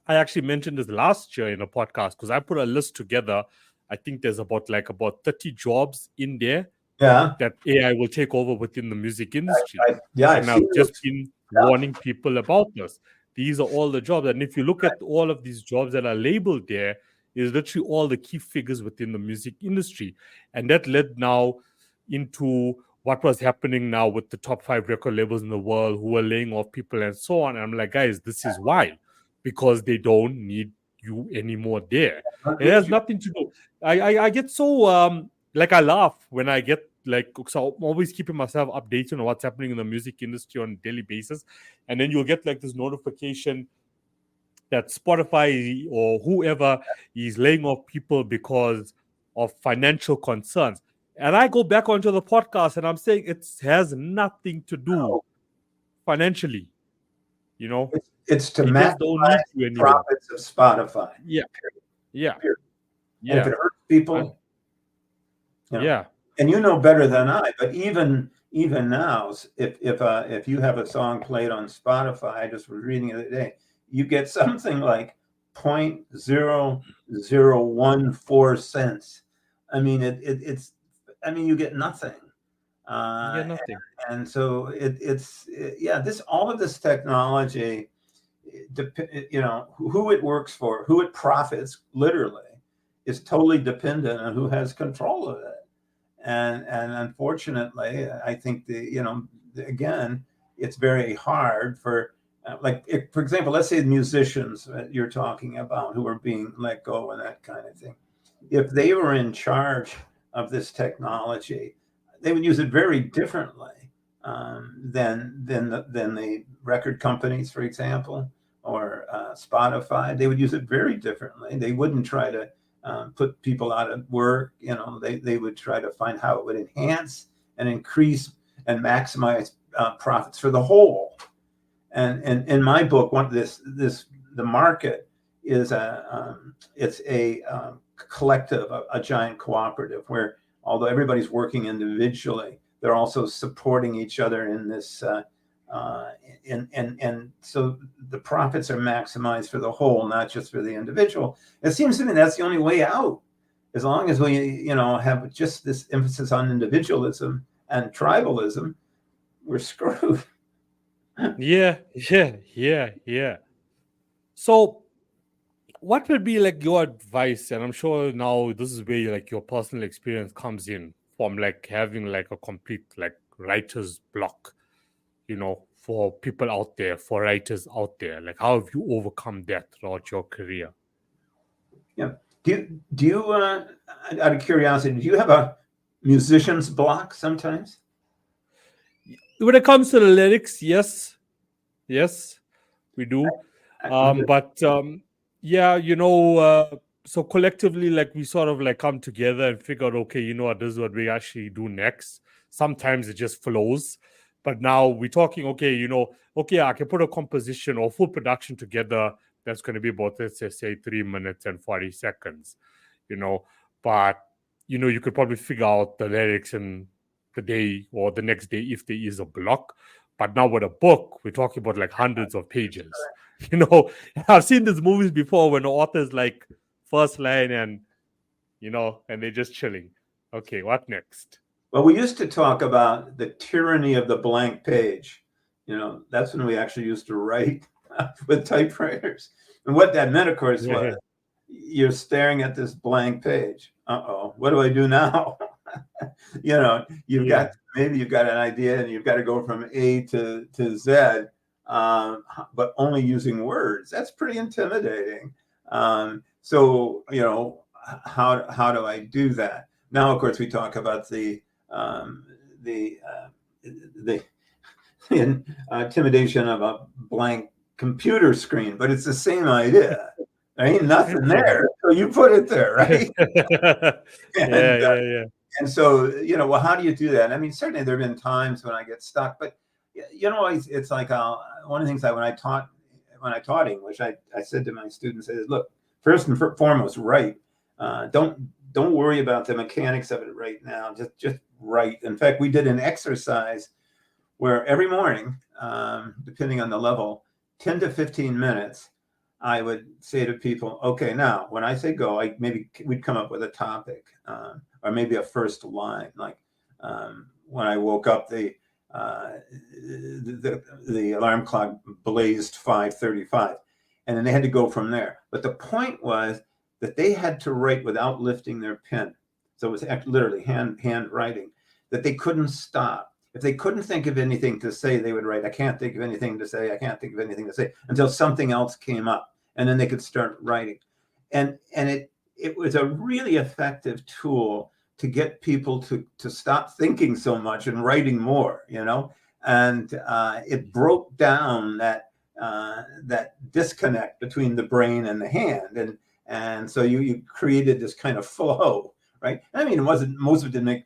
actually mentioned this last year in a podcast because I put a list together. I think there's about 30 jobs in there Yeah. that AI will take over within the music industry. I've And seen I've just this been stuff. warning people about this. These are all the jobs. And if you look at all of these jobs that are labeled there, is literally all the key figures within the music industry. And that led now into what was happening now with the top 5 record labels in the world who are laying off people and so on. And I'm like, guys, this is why. Because they don't need you anymore there. It has nothing to do. I get so like I laugh when I get like, so I'm always keeping myself updated on what's happening in the music industry on a daily basis, and then you'll get like this notification that Spotify or whoever is laying off people because of financial concerns. And I go back onto the podcast and I'm saying it has nothing to do financially. It's to They just don't need maximize you anymore. profits of Spotify. Yeah, yeah, Period. And if yeah, it hurts people, yeah, and you know better than I, but even now, if you have a song played on Spotify, I just was reading the other day, you get something like 0.0014 cents. I mean, it's you get nothing. yeah, nothing. And so all of this technology, who it works for, who it profits, literally, is totally dependent on who has control of it. And unfortunately, I think again, it's very hard for for example, let's say the musicians that you're talking about who are being let go and that kind of thing. If they were in charge of this technology, they would use it very differently than the record companies, for example, or Spotify. They would use it very differently. They wouldn't try to put people out of work. They would try to find how it would enhance and increase and maximize profits for the whole. And in my book, the market is it's a collective, a giant cooperative where although everybody's working individually, they're also supporting each other in this. And so the profits are maximized for the whole, not just for the individual. It seems to me that's the only way out. As long as we, have just this emphasis on individualism and tribalism, we're screwed. Yeah. So what would be like your advice? And I'm sure now this is where like your personal experience comes in from like having like a complete like writer's block, for people out there, for writers out there. Like how have you overcome that throughout your career? Yeah. Do you out of curiosity, do you have a musician's block sometimes? When it comes to the lyrics, yes, we do. Yeah, so collectively, like we sort of like come together and figure out, okay, you know what, this is what we actually do next. Sometimes it just flows. But now we're talking, okay, I can put a composition or full production together that's going to be about, let's say 3 minutes and 40 seconds, but, you could probably figure out the lyrics in the day or the next day if there is a block. But now with a book, we're talking about like hundreds of pages. I've seen these movies before when the author's like first line and, and they're just chilling. Okay, what next? Well, we used to talk about the tyranny of the blank page. That's when we actually used to write with typewriters. And what that meant, of course, was you're staring at this blank page. Uh-oh, what do I do now? You've got an idea and you've got to go from A to Z, but only using words. That's pretty intimidating. So, how do I do that? Now, of course, we talk about the intimidation of a blank computer screen, but it's the same idea. There ain't nothing there. So you put it there, right? Yeah, And yeah, yeah. and so, well, how do you do that? I mean, certainly there have been times when I get stuck, but it's like one of the things when I taught English, I said to my students, look, first and foremost, write. Don't worry about the mechanics of it right now. Just write. In fact, we did an exercise where every morning, depending on the level, 10 to 15 minutes, I would say to people, okay, now when I say go, maybe we'd come up with a topic, or maybe a first line. Like when I woke up, the alarm clock blazed 5:35, and then they had to go from there. But the point was that they had to write without lifting their pen. So it was literally handwriting, that they couldn't stop. If they couldn't think of anything to say, they would write, I can't think of anything to say. I can't think of anything to say, until something else came up. And then they could start writing. And it was a really effective tool to get people to stop thinking so much and writing more, and it broke down that disconnect between the brain and the hand. And so you created this kind of flow, right? I mean, a lot of it didn't make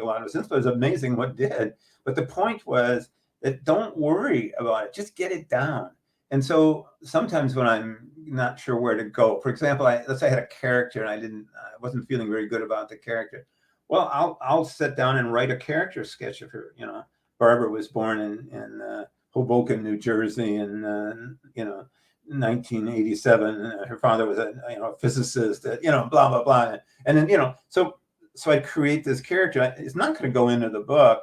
a lot of sense, but it was amazing what did. But the point was that don't worry about it, just get it down. And so sometimes when I'm not sure where to go, for example, let's say I had a character and I wasn't feeling very good about the character. Well, I'll sit down and write a character sketch of her. Barbara was born in Hoboken, New Jersey, in 1987. Her father was a physicist. Blah blah blah. And then so I create this character. It's not going to go into the book,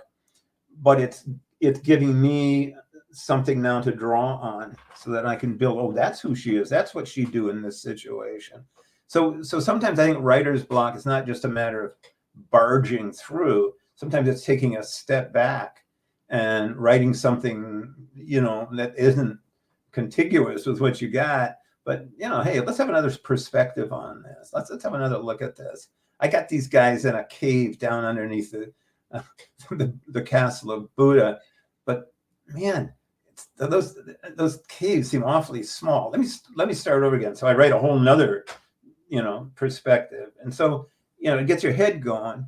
but it's giving me something now to draw on, so that I can build. Oh, that's who she is. That's what she'd do in this situation. So sometimes I think writer's block is not just a matter of barging through. Sometimes it's taking a step back and writing something, that isn't contiguous with what you got. But hey, let's have another perspective on this. Let's have another look at this. I got these guys in a cave down underneath the castle of Buddha, but man, those caves seem awfully small. Let me start over again. So I write a whole nother, perspective, and so it gets your head going.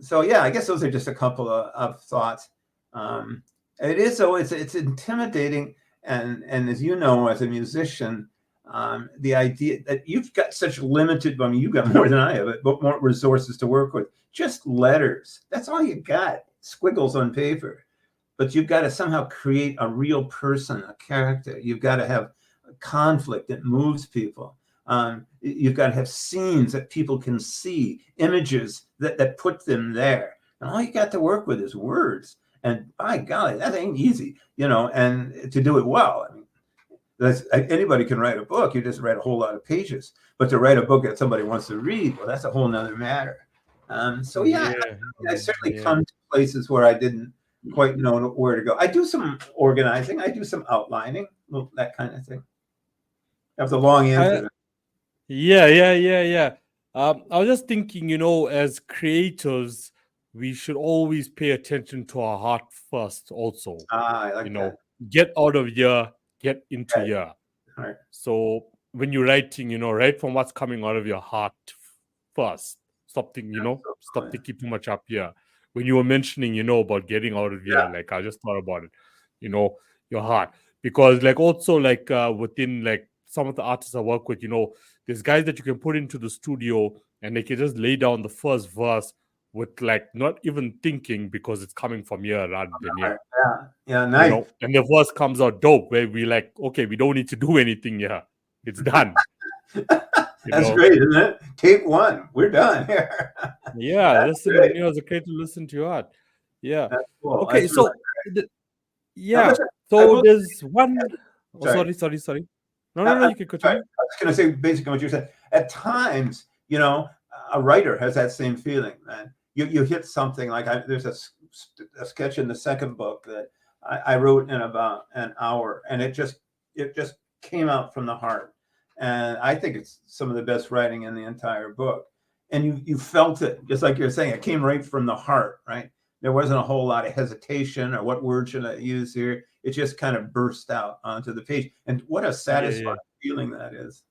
So yeah, I guess those are just a couple of thoughts. It is so it's intimidating, and as you know, as a musician, the idea that you've got such limited, you've got more than I have, but more resources to work with. Just letters. That's all you got. Squiggles on paper. But you've got to somehow create a real person, a character. You've got to have conflict that moves people. You've got to have scenes that people can see, images that put them there. And all you got to work with is words. And by golly, that ain't easy, and to do it well. I mean, anybody can write a book. You just write a whole lot of pages. But to write a book that somebody wants to read, well, that's a whole nother matter. So yeah, I certainly come to places where I didn't quite know where to go. I do some organizing. I do some outlining, that kind of thing. That's a long answer. Yeah. I was just thinking, as creators, we should always pay attention to our heart first also. I like that. Get out of here, get into here. Right. So when you're writing, write from what's coming out of your heart first. Stop thinking, stop thinking too much up here. When you were mentioning, about getting out of here, like I just thought about it, your heart. Because also within some of the artists I work with, there's guys that you can put into the studio and they can just lay down the first verse with not even thinking, because it's coming from here rather than here. Yeah, nice. And the verse comes out dope, where we okay, we don't need to do anything here. It's done. That's great, isn't it? Take one. We're done here. Yeah, listen, it's okay to listen to your art. Yeah. That's cool. Okay, that's so so there's one. Sorry. Sorry. No, you can continue. I was going to say basically what you said. At times, a writer has that same feeling, man. You hit something there's a sketch in the second book that I wrote in about an hour, and it just came out from the heart. And I think it's some of the best writing in the entire book. And you felt it, just like you're saying, it came right from the heart, right? There wasn't a whole lot of hesitation or what word should I use here. It just kind of burst out onto the page. And what a satisfying feeling that is.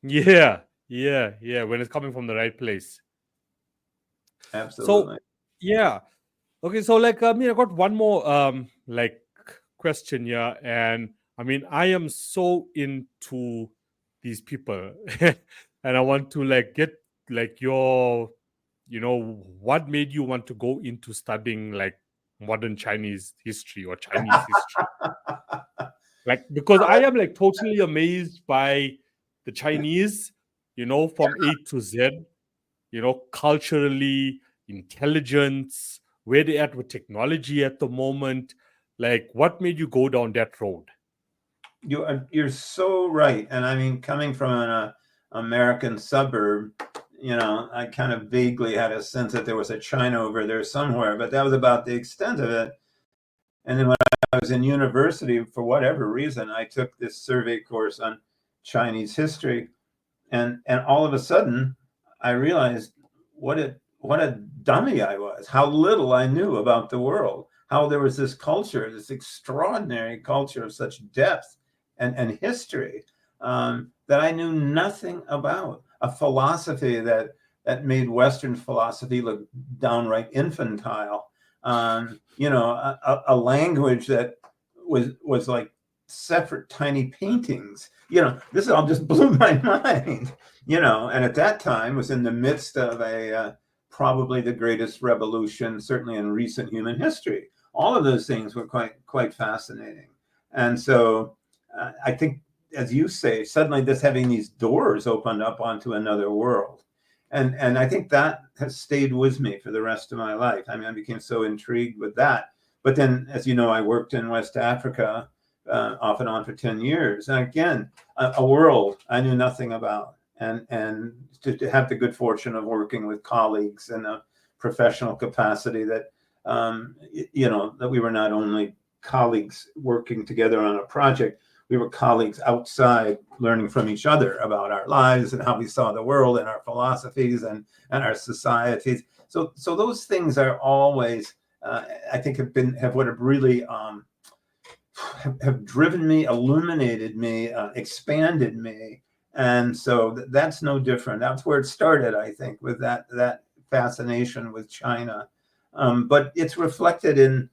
Yeah. Yeah. When it's coming from the right place. So Absolutely. yeah. Okay, so like I got one more like question here, and I mean I am so into these people, and I want to like get like your, what made you want to go into studying like modern Chinese history or Chinese history? Like because I am like totally amazed by the Chinese, from A to Z, culturally, intelligence, where they at with technology at the moment. Like, what made you go down that road? You're so right. And I mean, coming from an American suburb, I kind of vaguely had a sense that there was a China over there somewhere, but that was about the extent of it. And then when I was in university, for whatever reason, I took this survey course on Chinese history, and all of a sudden, I realized what a dummy I was, how little I knew about the world, how there was this culture, this extraordinary culture of such depth and history, that I knew nothing about, a philosophy that made Western philosophy look downright infantile, a language that was like separate tiny paintings. This all just blew my mind. And at that time was in the midst of a probably the greatest revolution, certainly in recent human history. All of those things were quite fascinating. And so I think, as you say, suddenly this having these doors opened up onto another world. And I think that has stayed with me for the rest of my life. I mean, I became so intrigued with that. But then, as you know, I worked in West Africa off and on for 10 years. And again, a world I knew nothing about. And to have the good fortune of working with colleagues in a professional capacity that, that we were not only colleagues working together on a project, we were colleagues outside learning from each other about our lives and how we saw the world and our philosophies and our societies. So those things are always, I think, have really have driven me, illuminated me, expanded me. And so that's no different. That's where it started, I think, with that fascination with China. But it's reflected in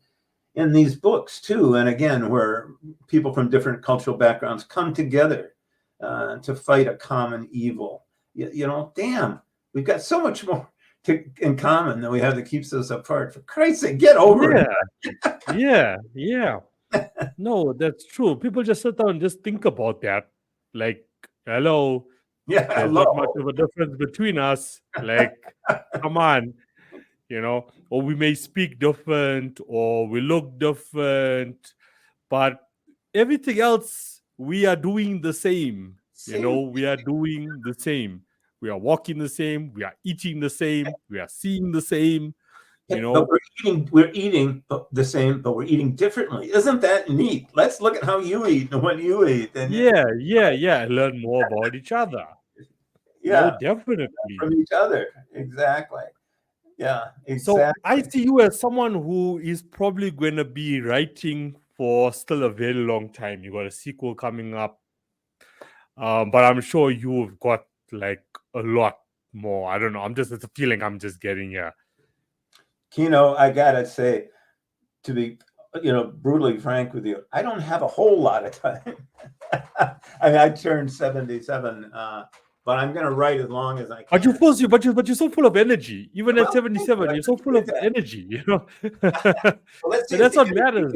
these books too, and again, where people from different cultural backgrounds come together to fight a common evil. Damn, we've got so much more in common than we have that keeps us apart. For Christ's sake, get over it. Yeah. No, that's true. People just sit down and just think about that. Like, hello, Yeah, there's not much of a difference between us. Like, come on. Or we may speak different or we look different, but everything else we are doing the same. We are doing the same. We are walking the same. We are eating the same. We are seeing the same. But we're eating the same, but we're eating differently. Isn't that neat? Let's look at how you eat and what you eat. And yeah. Learn more about each other. Yeah, definitely. From each other. Exactly. Yeah, exactly. So I see you as someone who is probably going to be writing for still a very long time. You got a sequel coming up, but I'm sure you've got like a lot more. I don't know. It's a feeling I'm just getting here. Kino, I gotta say, to be brutally frank with you, I don't have a whole lot of time. I mean, I turned 77. But I'm going to write as long as I can. But you're so full of energy. Even at 77, you're so full of energy. Well, that's what matters.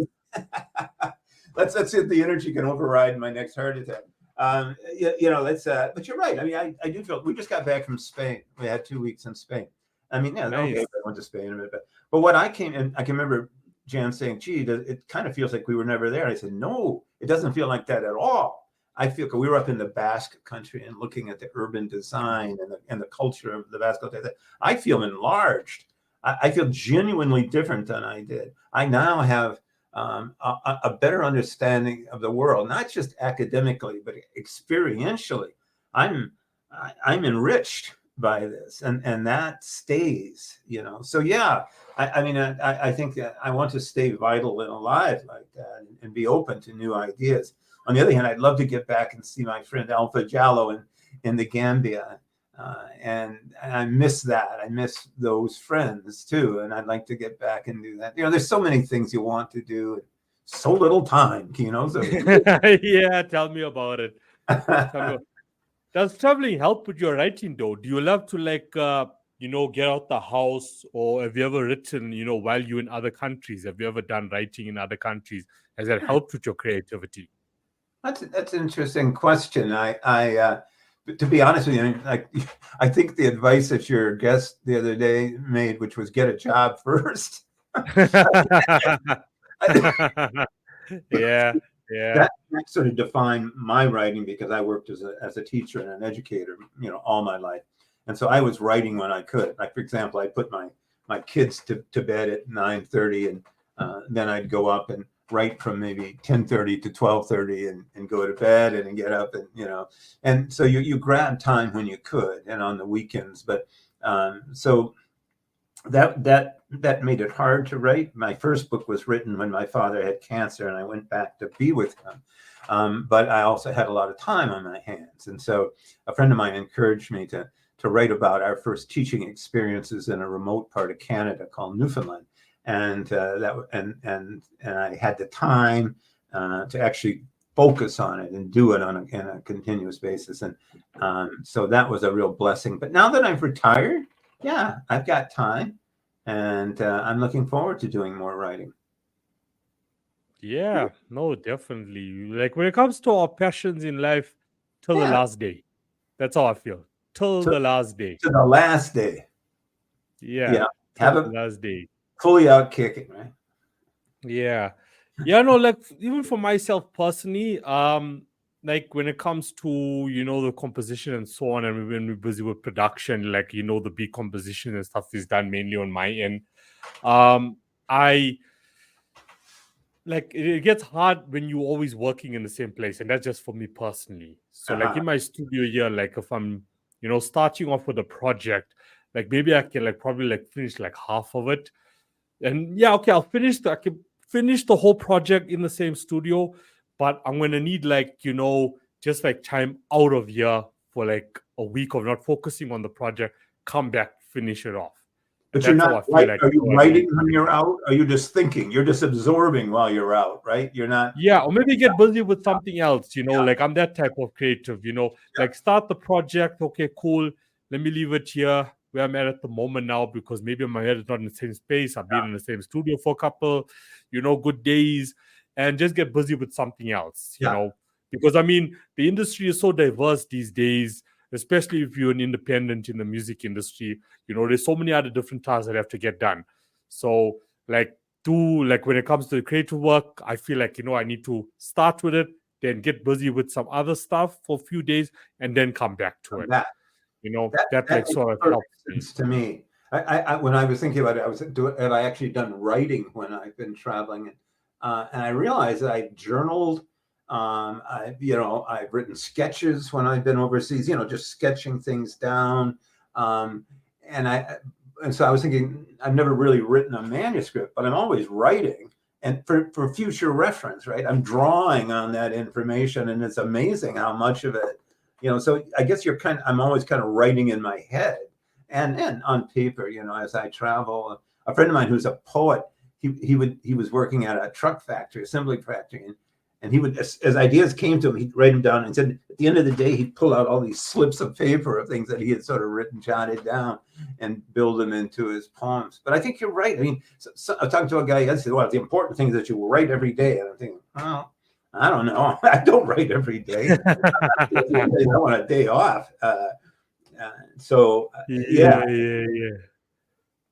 Let's see if the energy can override my next heart attack. Let's. But you're right. I mean, I do feel we just got back from Spain. We had 2 weeks in Spain. I mean, yeah, nice. Okay, I went to Spain a bit, but what I came and I can remember Jan saying, "Gee, it kind of feels like we were never there." And I said, "No, it doesn't feel like that at all." I feel we were up in the Basque country and looking at the urban design and the culture of the Basque country. I feel enlarged. I feel genuinely different than I did. I now have a better understanding of the world, not just academically, but experientially. I'm enriched by this, and that stays. So yeah, I mean, I think that I want to stay vital and alive like that, and be open to new ideas. On the other hand, I'd love to get back and see my friend Alpha Jallo in the Gambia. And I miss that. I miss those friends too. And I'd like to get back and do that. There's so many things you want to do, so little time, So Yeah, tell me about it. Does traveling help with your writing though? Do you love to get out the house, or have you ever written, while you're in other countries? Have you ever done writing in other countries? Has that helped with your creativity? That's an interesting question. To be honest with you, I think the advice that your guest the other day made, which was get a job first. Yeah. That sort of defined my writing, because I worked as a teacher and an educator, all my life. And so I was writing when I could. Like, for example, I put my kids to bed at 9:30, and then I'd go up and write from maybe 10:30 to 12:30 and go to bed and get up, and and so you grab time when you could and on the weekends. But so that made it hard to write. My first book was written when my father had cancer, and I went back to be with him. But I also had a lot of time on my hands, and so a friend of mine encouraged me to write about our first teaching experiences in a remote part of Canada called Newfoundland. And I had the time to actually focus on it and do it in a continuous basis. And so that was a real blessing. But now that I've retired, yeah, I've got time, and I'm looking forward to doing more writing. Yeah, no, definitely. Like when it comes to our passions in life, till the last day. That's how I feel. Till the last day. To the last day. Yeah. Have the last day. Fully out kicking, right? Yeah. Yeah, no, like even for myself personally, like when it comes to the composition and so on, and when we're busy with production, like the beat composition and stuff is done mainly on my end. I like it gets hard when you're always working in the same place, and that's just for me personally. So like in my studio here, like if I'm starting off with a project, like maybe I can probably finish half of it, and yeah, okay, I can finish the whole project in the same studio, but I'm gonna need just time out of here for a week of not focusing on the project, come back, finish it off. But you're not are you writing when you're out? Are you just thinking? You're just absorbing while you're out, right? You're not. Yeah, or maybe get busy with something else, like I'm that type of creative, like start the project. Okay, cool. Let me leave it here where I'm at the moment now, because maybe my head is not in the same space. I've been in the same studio for a couple, good days, and just get busy with something else, because I mean, the industry is so diverse these days, especially if you're an independent in the music industry. There's so many other different tasks that have to get done. So when it comes to the creative work, I feel I need to start with it, then get busy with some other stuff for a few days, and then come back to it. That sort of helps sense to me. I when I was thinking about it, have I actually done writing when I've been traveling? And I realized that I journaled. I've written sketches when I've been overseas, just sketching things down. And so I was thinking, I've never really written a manuscript, but I'm always writing, and for future reference, right? I'm drawing on that information, and it's amazing how much of it, so I guess I'm always kind of writing in my head and on paper, as I travel. A friend of mine who's a poet, he was working at a truck factory, assembly factory, and he would, as ideas came to him, he'd write them down, and said at the end of the day, he'd pull out all these slips of paper of things that he had sort of jotted down, and build them into his poems. But I think you're right. I mean, so I talked to a guy yesterday. Well, the important thing is that you write every day. And I'm thinking, well, I don't know. I don't write every day. I want a day off.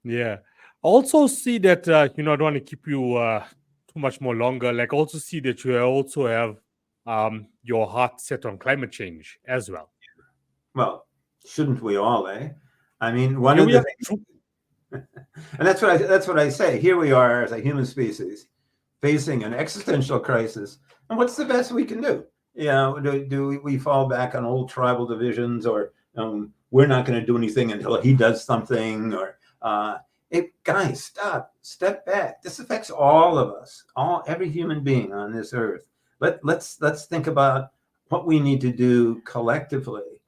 Yeah. Also see that I don't want to keep you too much more longer. Like also see that you also have your heart set on climate change as well. Well, shouldn't we all, eh? I mean, one of the things, and that's what I say. Here we are as a human species facing an existential crisis, and what's the best we can do? Do we fall back on old tribal divisions, or we're not going to do anything until he does something, or guys, step back. This affects all of us, every human being on this earth. Let's think about what we need to do collectively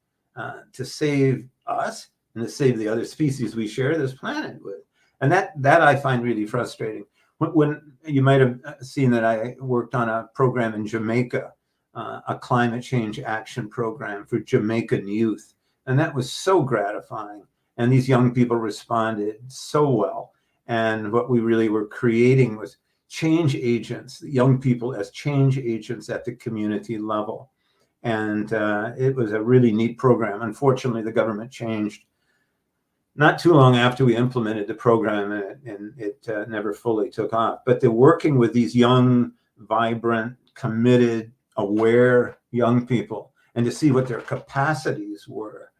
to save us and to save the other species we share this planet with. And that I find really frustrating. When you might have seen that I worked on a program in Jamaica, a climate change action program for Jamaican youth. And that was so gratifying. And these young people responded so well. And what we really were creating was change agents, young people as change agents at the community level. And it was a really neat program. Unfortunately, the government changed not too long after we implemented the program, and it never fully took off. But they're working with these young, vibrant, committed, aware young people, and to see what their capacities were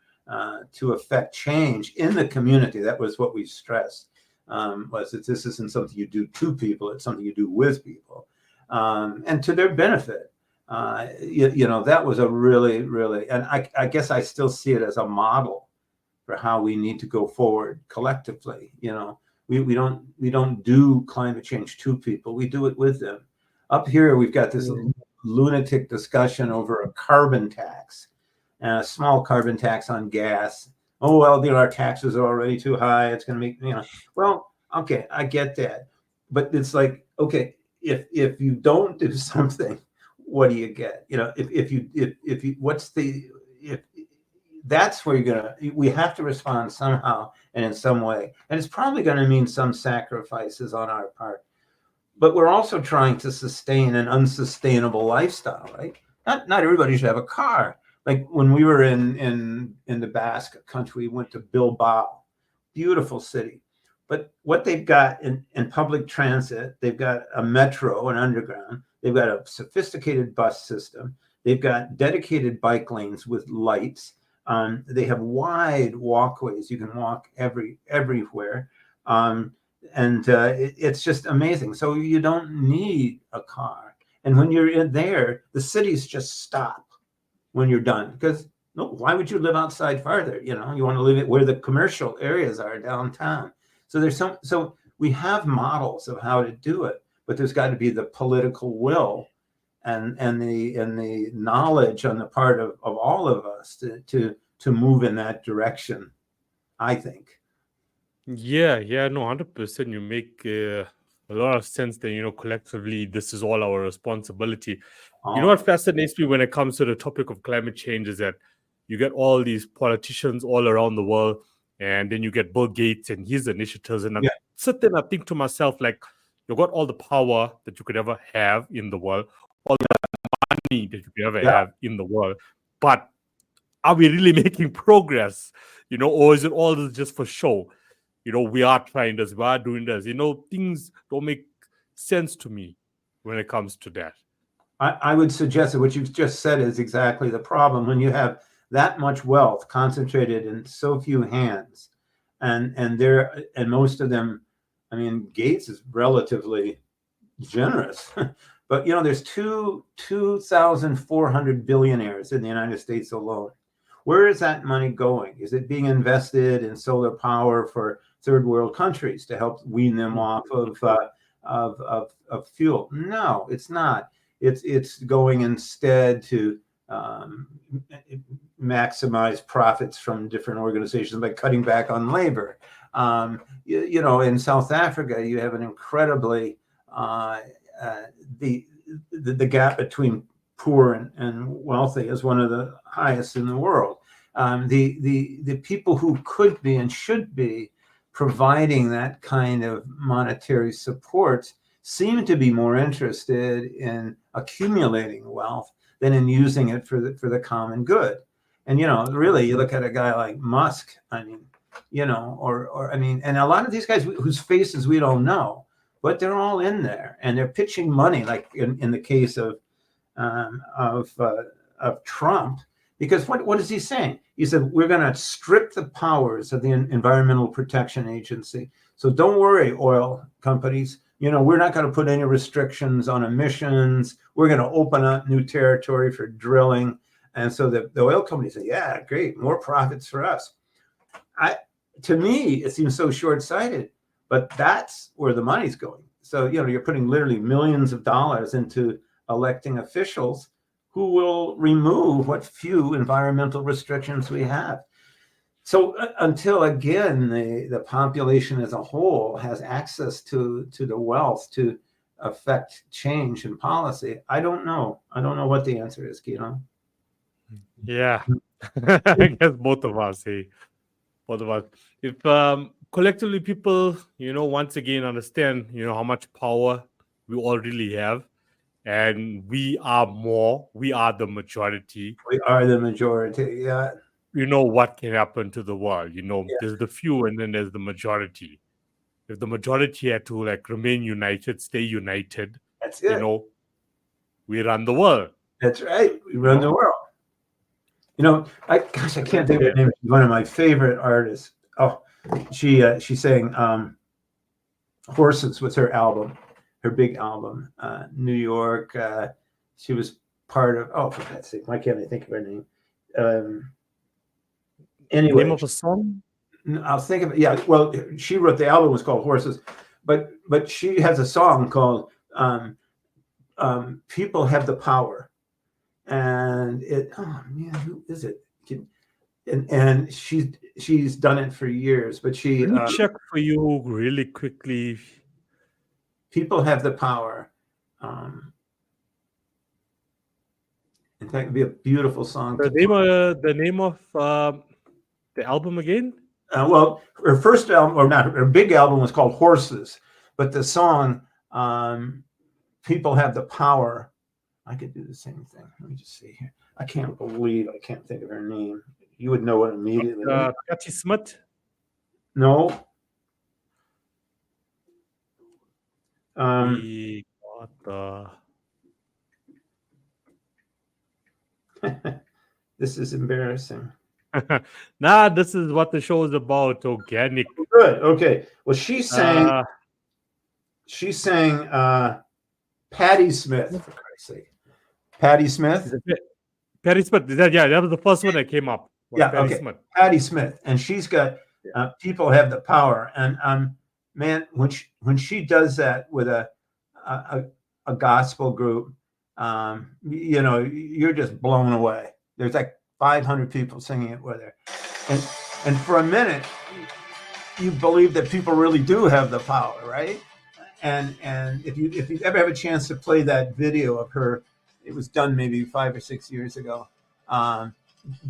to affect change in the community. That was what we stressed, was that this isn't something you do to people, it's something you do with people, and to their benefit. That was a really, really, and I guess I still see it as a model for how we need to go forward collectively. We don't do climate change to people, we do it with them. Up here, we've got this lunatic discussion over a carbon tax, and a small carbon tax on gas. Oh, well, our taxes are already too high. It's going to make, well, okay, I get that. But it's like, okay, if you don't do something, what do you get? That's where we have to respond somehow and in some way. And it's probably going to mean some sacrifices on our part. But we're also trying to sustain an unsustainable lifestyle, right? Not everybody should have a car. Like when we were in the Basque country, we went to Bilbao, beautiful city. But what they've got in public transit, they've got a metro, an underground. They've got a sophisticated bus system. They've got dedicated bike lanes with lights. They have wide walkways. You can walk everywhere. It's just amazing. So you don't need a car. And when you're in there, the cities just stop when you're done. Because why would you live outside farther? You want to live it where the commercial areas are downtown. So so we have models of how to do it, but there's got to be the political will and the knowledge on the part of all of us to move in that direction, I think. Yeah, no, 100%. You make a lot of sense that, collectively, this is all our responsibility. What fascinates me when it comes to the topic of climate change is that you get all these politicians all around the world, and then you get Bill Gates and his initiatives. And I sit there and I think to myself, like, you've got all the power that you could ever have in the world, all the money that you could ever have in the world. But are we really making progress? Or is it all just for show? We are trying this, we are doing this. Things don't make sense to me when it comes to that. I would suggest that what you've just said is exactly the problem. When you have that much wealth concentrated in so few hands, and most of them, Gates is relatively generous, but there's 2,400 billionaires in the United States alone. Where is that money going? Is it being invested in solar power for third world countries to help wean them off of fuel? No, it's not. It's going instead to maximize profits from different organizations by cutting back on labor. In South Africa, you have an incredibly the gap between poor and wealthy is one of the highest in the world. The people who could be and should be providing that kind of monetary support seem to be more interested in accumulating wealth than in using it for the common good. And really, you look at a guy like Musk. And a lot of these guys whose faces we don't know, but they're all in there and they're pitching money, like in the case of Trump, because what is he saying? He said, we're going to strip the powers of the Environmental Protection Agency. So don't worry, oil companies. We're not going to put any restrictions on emissions. We're going to open up new territory for drilling. And so the oil companies say, yeah, great, more profits for us. To me, it seems so short-sighted, but that's where the money's going. So, you're putting literally millions of dollars into electing officials who will remove what few environmental restrictions we have. So until again the population as a whole has access to the wealth to affect change in policy, I don't know. I don't know what the answer is, Guido. Yeah. I guess both of us, hey. Both of us. If collectively people, once again understand, how much power we all really have, and we are the majority, We are the majority. Yeah. what can happen to the world. Yeah. There's the few and then there's the majority. If the majority had to remain united, stay united, That's it. We run the world. That's right. We run the world. I can't think of her name. She's one of my favorite artists. Oh, she sang Horses was her album, her big album. New York. She was part of. Oh, for God's sake, why can't I think of her name? Anyway, name of a song? I'll think of it. Yeah, well, she wrote the album was called Horses, but she has a song called "People Have the Power," and oh man, who is it? And she's done it for years, but she. Let me check for you really quickly. People have the power. In fact, it'd be a beautiful song. The name of the album again? Well, her first album, or not, her big album was called Horses, but the song "People Have the Power." I could do the same thing. Let me just see here. I can't believe I can't think of her name. You would know it immediately. Patti Smith? No. This is embarrassing. Nah, this is what the show is about. Organic. Good. Okay. Well, she sang Patti Smith, for Christ's sake. Patti Smith. Patti Smith. That was the first one that came up. Yeah. Patti Smith. Patti Smith, and she's got "People Have the Power," and man, when she does that with a gospel group, you're just blown away. There's like 500 people singing it with her, and for a minute, you believe that people really do have the power, right? And if you ever have a chance to play that video of her, it was done maybe 5 or 6 years ago.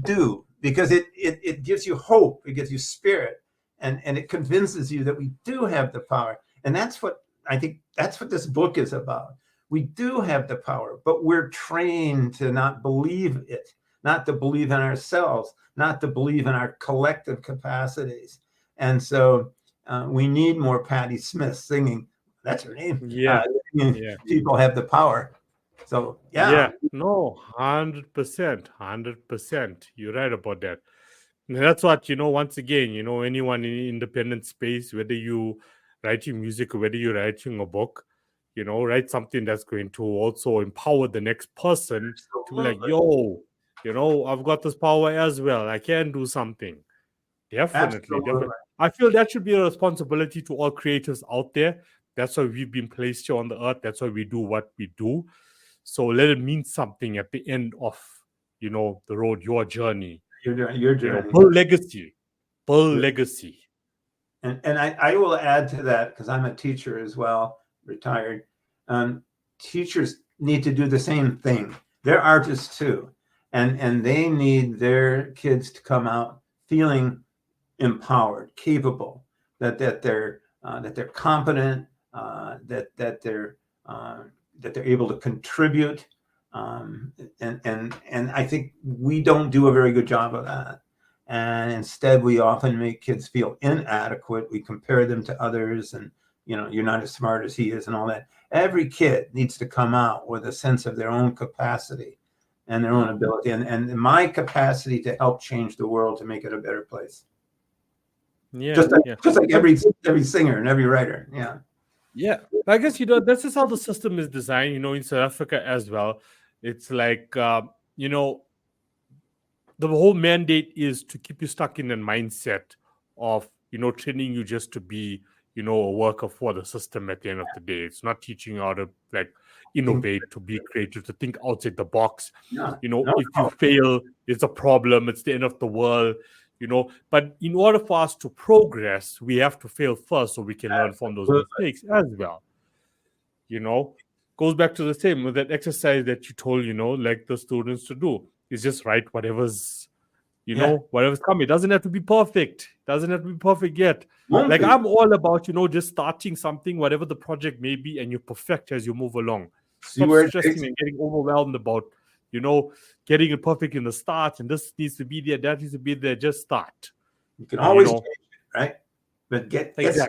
Do, because it gives you hope, it gives you spirit, and it convinces you that we do have the power. And that's what I think, that's what this book is about. We do have the power, but we're trained to not believe it, not to believe in ourselves, not to believe in our collective capacities. And so we need more Patti Smith singing. That's her name. Yeah. People have the power. So yeah, no, 100%. You're right about that. And that's what, once again, anyone in independent space, whether you writing music or whether you're writing a book, write something that's going to also empower the next person to be like, yo, I've got this power as well. I can do something. Definitely. I feel that should be a responsibility to all creators out there. That's why we've been placed here on the earth. That's why we do what we do. So let it mean something at the end of, the road, your journey. Your journey. Build legacy. And I will add to that, because I'm a teacher as well, retired. Teachers need to do the same thing. They're artists too. And they need their kids to come out feeling empowered, capable, that they're competent, that they're able to contribute, and I think we don't do a very good job of that. And instead, we often make kids feel inadequate. We compare them to others, and you're not as smart as he is, and all that. Every kid needs to come out with a sense of their own capacity and their own ability, and my capacity to help change the world, to make it a better place. Yeah, just like every singer and every writer. Yeah, I guess this is how the system is designed. In South Africa as well, it's like the whole mandate is to keep you stuck in a mindset of training you just to be a worker for the system. At the end of the day, it's not teaching you how to innovate, to be creative, to think outside the box. If you fail, it's a problem. It's the end of the world. But in order for us to progress, we have to fail first so we can learn from those mistakes as well. Goes back to the same with that exercise that you told, like the students to do. Is just write whatever's, whatever's coming. It doesn't have to be perfect. Doesn't have to be perfect yet. Like I'm all about, just starting something, whatever the project may be, and you perfect as you move along. Stop stressing and getting overwhelmed about, getting it perfect in the start, and this needs to be there, that needs to be there. Just start. You can always change it, right? But get started.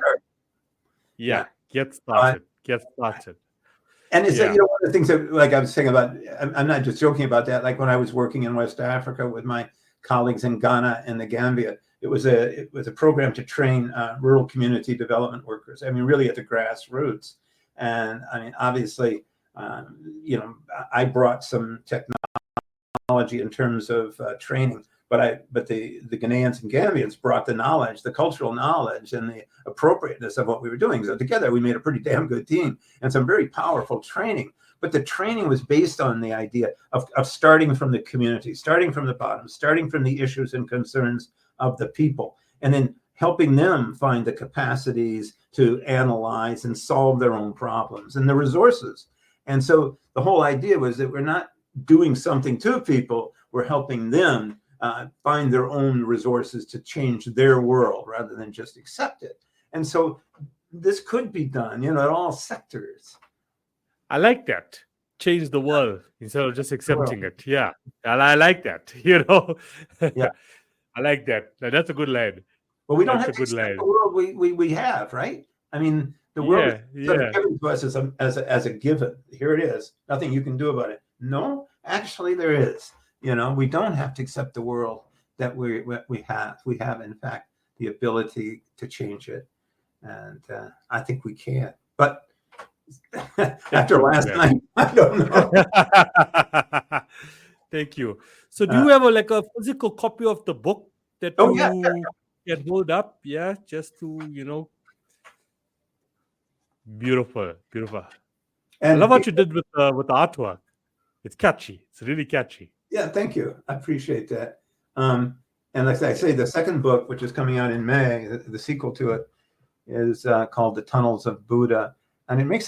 Yeah, get started. Get started. And it's one of the things that, like I was saying about, I'm not just joking about that. Like when I was working in West Africa with my colleagues in Ghana and the Gambia, it was a program to train rural community development workers. I mean, really at the grassroots. And I mean, obviously, I brought some technology in terms of training, but the Ghanaians and Gambians brought the knowledge, the cultural knowledge, and the appropriateness of what we were doing. So together we made a pretty damn good team and some very powerful training. But the training was based on the idea of starting from the community, starting from the bottom, starting from the issues and concerns of the people, and then helping them find the capacities to analyze and solve their own problems and the resources. And so the whole idea was that we're not doing something to people, we're helping them find their own resources to change their world rather than just accept it. And so this could be done, at all sectors. I like that. Change the world instead of just accepting it. Yeah. I like that. Yeah. I like that. That's a good line. But we don't have to accept the world we have, right? I mean, the world is given to us as a given. Here it is. Nothing you can do about it. No, actually there is. We don't have to accept the world that we have. We have, in fact, the ability to change it. And I think we can. But after last night, I don't know. Thank you. So do you have a physical copy of the book that you can hold up? Yeah, just to, Beautiful. And I love what you did with the artwork. It's catchy. It's really catchy. Yeah, thank you. I appreciate that. And like I say, the second book, which is coming out in May, the sequel to it, is called The Tunnels of Buddha. And I'm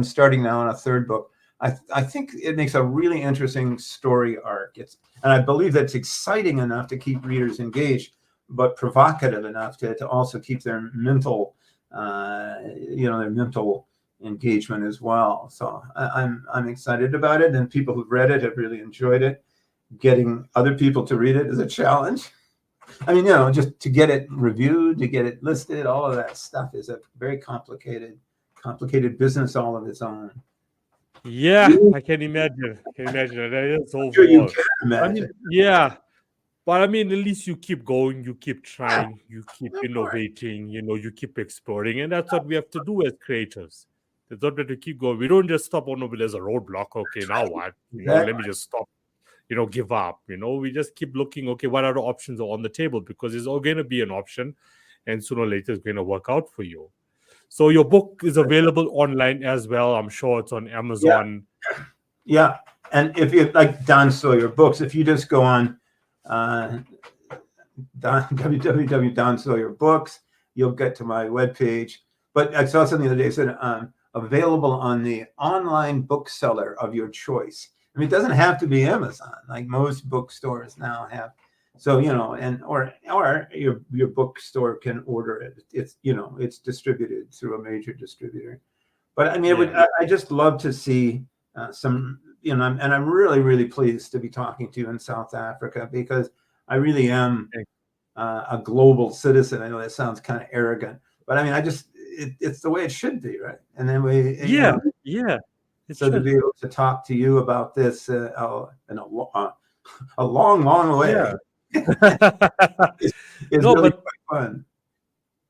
starting now on a third book. I think it makes a really interesting story arc. And I believe that's exciting enough to keep readers engaged, but provocative enough to also keep their mental, their mental engagement as well. So I'm excited about it, and people who've read it have really enjoyed it. Getting other people to read it is a challenge. I mean, just to get it reviewed, to get it listed, all of that stuff is a very complicated business all of its own. Yeah, I can imagine. That is so sure you can imagine. But at least you keep going, you keep trying, you keep innovating, you keep exploring, and that's what we have to do as creators. It's not that we keep going. We don't just stop on there's a roadblock. Okay, now what? Let me just stop. Give up. We just keep looking. Okay, what other options are on the table? Because it's all going to be an option, and sooner or later it's going to work out for you. So your book is available online as well. I'm sure it's on Amazon. Yeah. And if you like Don Sawyer books, if you just go on www.donsawyerbooks, you'll get to my webpage. But I saw something the other day that said available on the online bookseller of your choice. I mean, it doesn't have to be Amazon, like most bookstores now have. So, or your bookstore can order it. It's distributed through a major distributor. But I mean, I just love to see some, and I'm really, really pleased to be talking to you in South Africa, because I really am a global citizen. I know that sounds kind of arrogant, but I mean, it's the way it should be, right? And then to be able to talk to you about this in a long, long way. Yeah. it's really quite fun.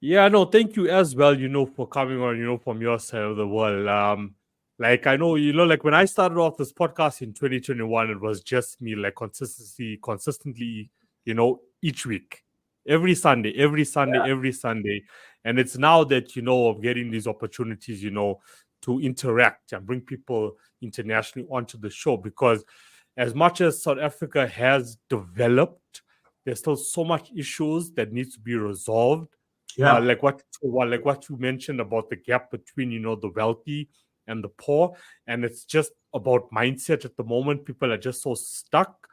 Yeah, no, thank you as well, for coming on, from your side of the world. I know, like when I started off this podcast in 2021, it was just me, like consistently, each week, every Sunday. And it's now that, of getting these opportunities, to interact and bring people internationally onto the show, because as much as South Africa has developed, there's still so much issues that needs to be resolved. Yeah. Like what you mentioned about the gap between, the wealthy and the poor, and it's just about mindset at the moment. People are just so stuck.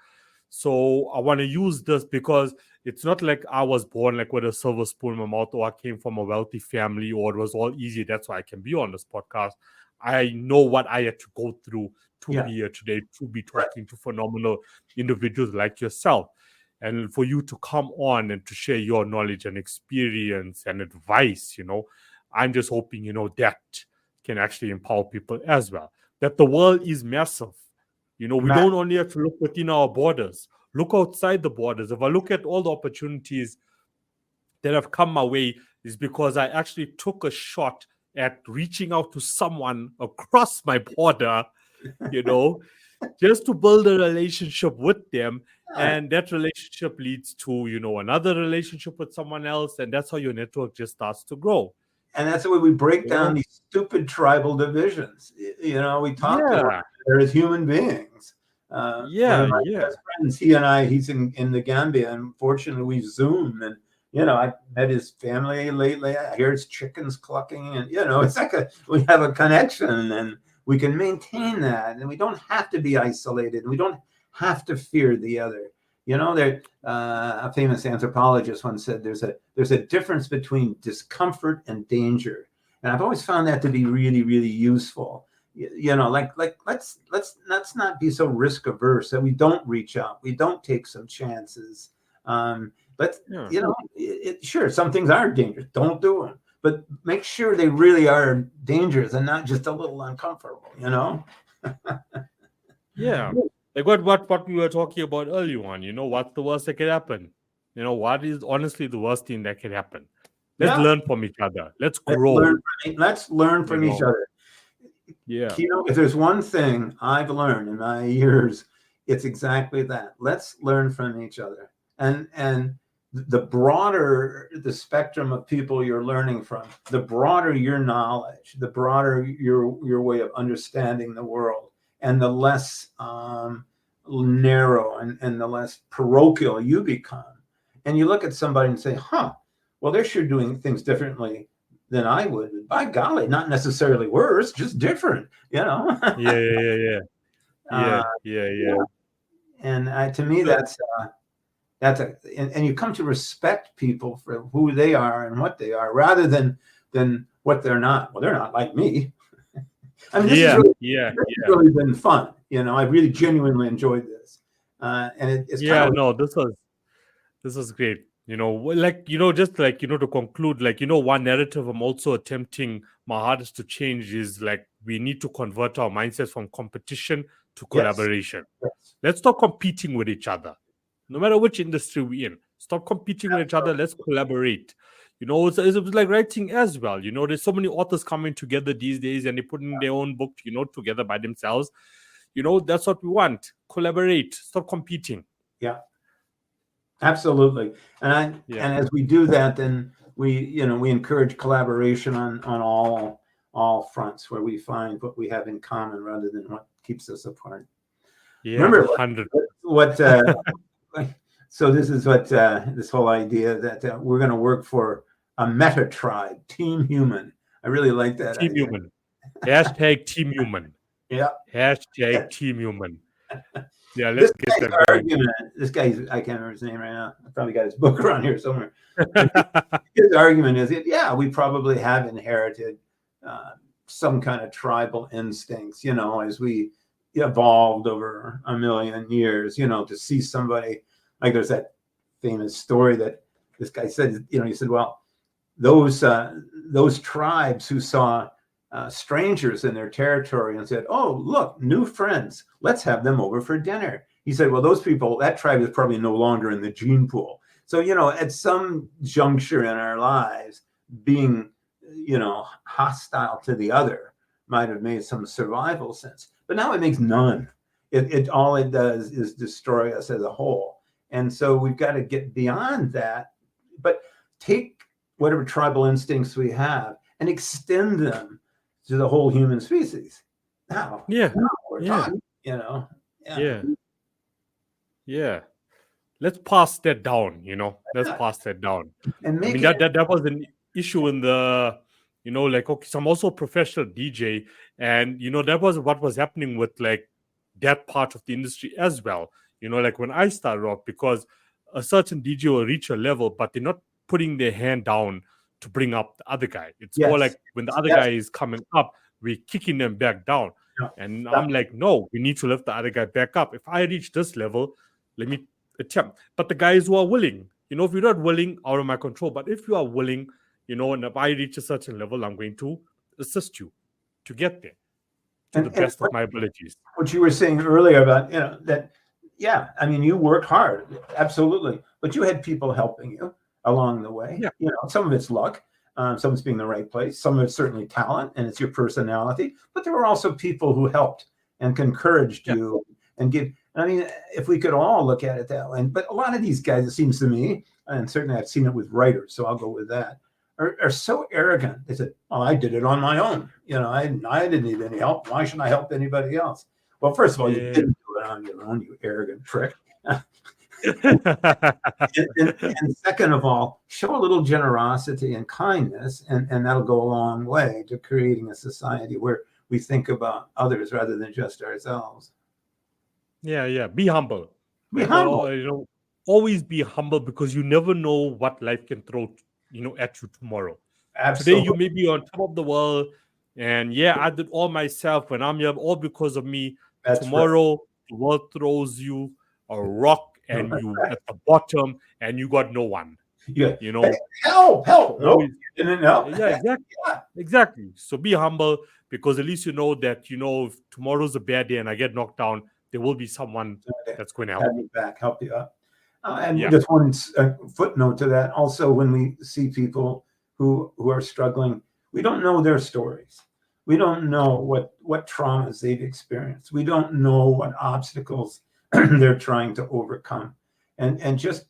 So I want to use this because it's not like I was born like with a silver spoon in my mouth, or I came from a wealthy family, or it was all easy. That's why I can be on this podcast. I know what I had to go through to be here today, to be talking to phenomenal individuals like yourself. And for you to come on and to share your knowledge and experience and advice, I'm just hoping, that can actually empower people as well. That the world is massive. We don't only have to look within our borders. Look outside the borders. If I look at all the opportunities that have come my way, is because I actually took a shot at reaching out to someone across my border, just to build a relationship with them. And that relationship leads to, another relationship with someone else. And that's how your network just starts to grow. And that's the way we break down these stupid tribal divisions. We talk to one another as human beings. One of my best friends, he and I, he's in the Gambia, and fortunately we Zoom, and I met his family lately. I hear his chickens clucking, and it's like we have a connection, and we can maintain that, and we don't have to be isolated, and we don't have to fear the other. A famous anthropologist once said there's a difference between discomfort and danger, and I've always found that to be really, really useful. Like let's not be so risk averse that we don't reach out, we don't take some chances. Sure, some things are dangerous, don't do them, but make sure they really are dangerous and not just a little uncomfortable. Like what we were talking about earlier on. What's the worst that could happen? What is honestly the worst thing that could happen? Let's learn from each other. Let's grow. Let's learn from each other. Yeah. If there's one thing I've learned in my years, it's exactly that. Let's learn from each other. And the broader the spectrum of people you're learning from, the broader your knowledge, the broader your way of understanding the world, and the less narrow and the less parochial you become. And you look at somebody and say, well, they're sure doing things differently than I would. By golly, not necessarily worse, just different, Yeah. And to me, and you come to respect people for who they are and what they are, rather than what they're not. Well, they're not like me. I mean, this has really been fun. I really genuinely enjoyed this. And it's this was great. To conclude, one narrative I'm also attempting my hardest to change is like we need to convert our mindsets from competition to collaboration. Yes. Let's stop competing with each other. No matter which industry we're in, stop competing with each other. Let's collaborate. It's like writing as well. There's so many authors coming together these days, and they're putting their own book, together by themselves. That's what we want. Collaborate. Stop competing. Yeah. Absolutely. And as we do that, then we encourage collaboration on all fronts, where we find what we have in common rather than what keeps us apart. Yeah. Remember 100. So this is what this whole idea that we're going to work for a meta tribe, Team Human. I really like that. Team idea. Human. Hashtag Team Human. Yeah. Hashtag Team Human. Yeah, let's get that argument. This guy, I can't remember his name right now. I probably got his book around here somewhere. His argument is that, we probably have inherited some kind of tribal instincts, as we evolved over a million years, to see somebody, like there's that famous story that this guy said, he said, well, those tribes who saw strangers in their territory and said, oh, look, new friends, let's have them over for dinner. He said, well, those people, that tribe is probably no longer in the gene pool. So, at some juncture in our lives, being, hostile to the other might have made some survival sense, but now it makes none. It all it does is destroy us as a whole. And so we've got to get beyond that, but take whatever tribal instincts we have and extend them to the whole human species. Now we're talking, Yeah. let's pass that down. Let's pass that down. And I make mean, it. that was an issue in the, like, okay, so I'm also a professional DJ, and that was what was happening with like that part of the industry as well. Like when I started off, because a certain DJ will reach a level, but they're not putting their hand down to bring up the other guy. It's more Yes. like when the other Yes. guy is coming up, we're kicking them back down. Yeah. And I'm like, no, we need to lift the other guy back up. If I reach this level, let me attempt. But the guys who are willing, if you're not willing, out of my control. But if you are willing, and if I reach a certain level, I'm going to assist you to get there to the best of my abilities. What you were saying earlier about, that, yeah, I mean, you worked hard, absolutely, but you had people helping you along the way. Yeah. Some of it's luck, some of it's being in the right place, some of it's certainly talent, and it's your personality. But there were also people who helped and encouraged you and give. I mean, if we could all look at it that way, but a lot of these guys, it seems to me, and certainly I've seen it with writers, so I'll go with that, are so arrogant. They said, "Oh, I did it on my own. I didn't need any help. Why should I help anybody else?" Well, first of all, you didn't do it on your own, you arrogant prick. and second of all, show a little generosity and kindness, and that'll go a long way to creating a society where we think about others rather than just ourselves. Yeah. Be humble. Be humble. Always be humble, because you never know what life can throw, at you tomorrow. Absolutely. Today you may be on top of the world, and I did all myself when I'm here, all because of me. That's tomorrow, right. The world throws you a rock, and you at the bottom, and you got no one. Yeah. Help! No, you didn't help. Yeah, exactly. So be humble, because at least you know that if tomorrow's a bad day and I get knocked down, there will be someone that's going to help you back, help you up. And just one footnote to that. Also, when we see people who are struggling, we don't know their stories. We don't know what traumas they've experienced. We don't know what obstacles they're trying to overcome. And just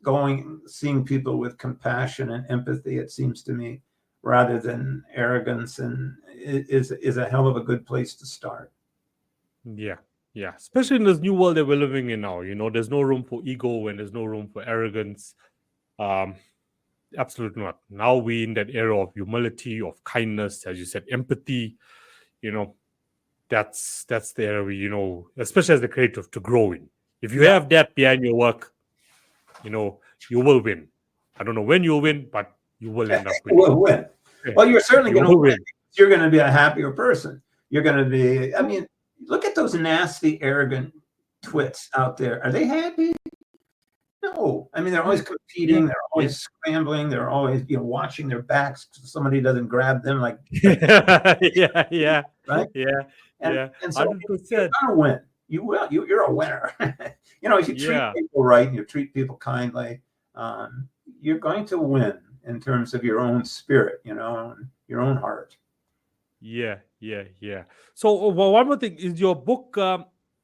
seeing people with compassion and empathy, it seems to me, rather than arrogance, and is a hell of a good place to start. Yeah, especially in this new world that we're living in now. There's no room for ego, and there's no room for arrogance. Absolutely not. Now we're in that era of humility, of kindness, as you said, empathy. That's the area, especially as the creative, to grow in. If you have that behind your work, you will win. I don't know when you'll win, but you will end up winning. You will win. Well, you're certainly going to win. You're going to be a happier person. You're going to be, I mean, look at those nasty, arrogant twits out there. Are they happy? No. I mean, they're always competing. They're always scrambling. They're always, watching their backs so somebody doesn't grab them. Like, yeah. Right? Yeah. And so 100%. You're going to win. You will. You're a winner. If you treat people right and you treat people kindly, you're going to win in terms of your own spirit, your own heart. Yeah. So one more thing, is your book,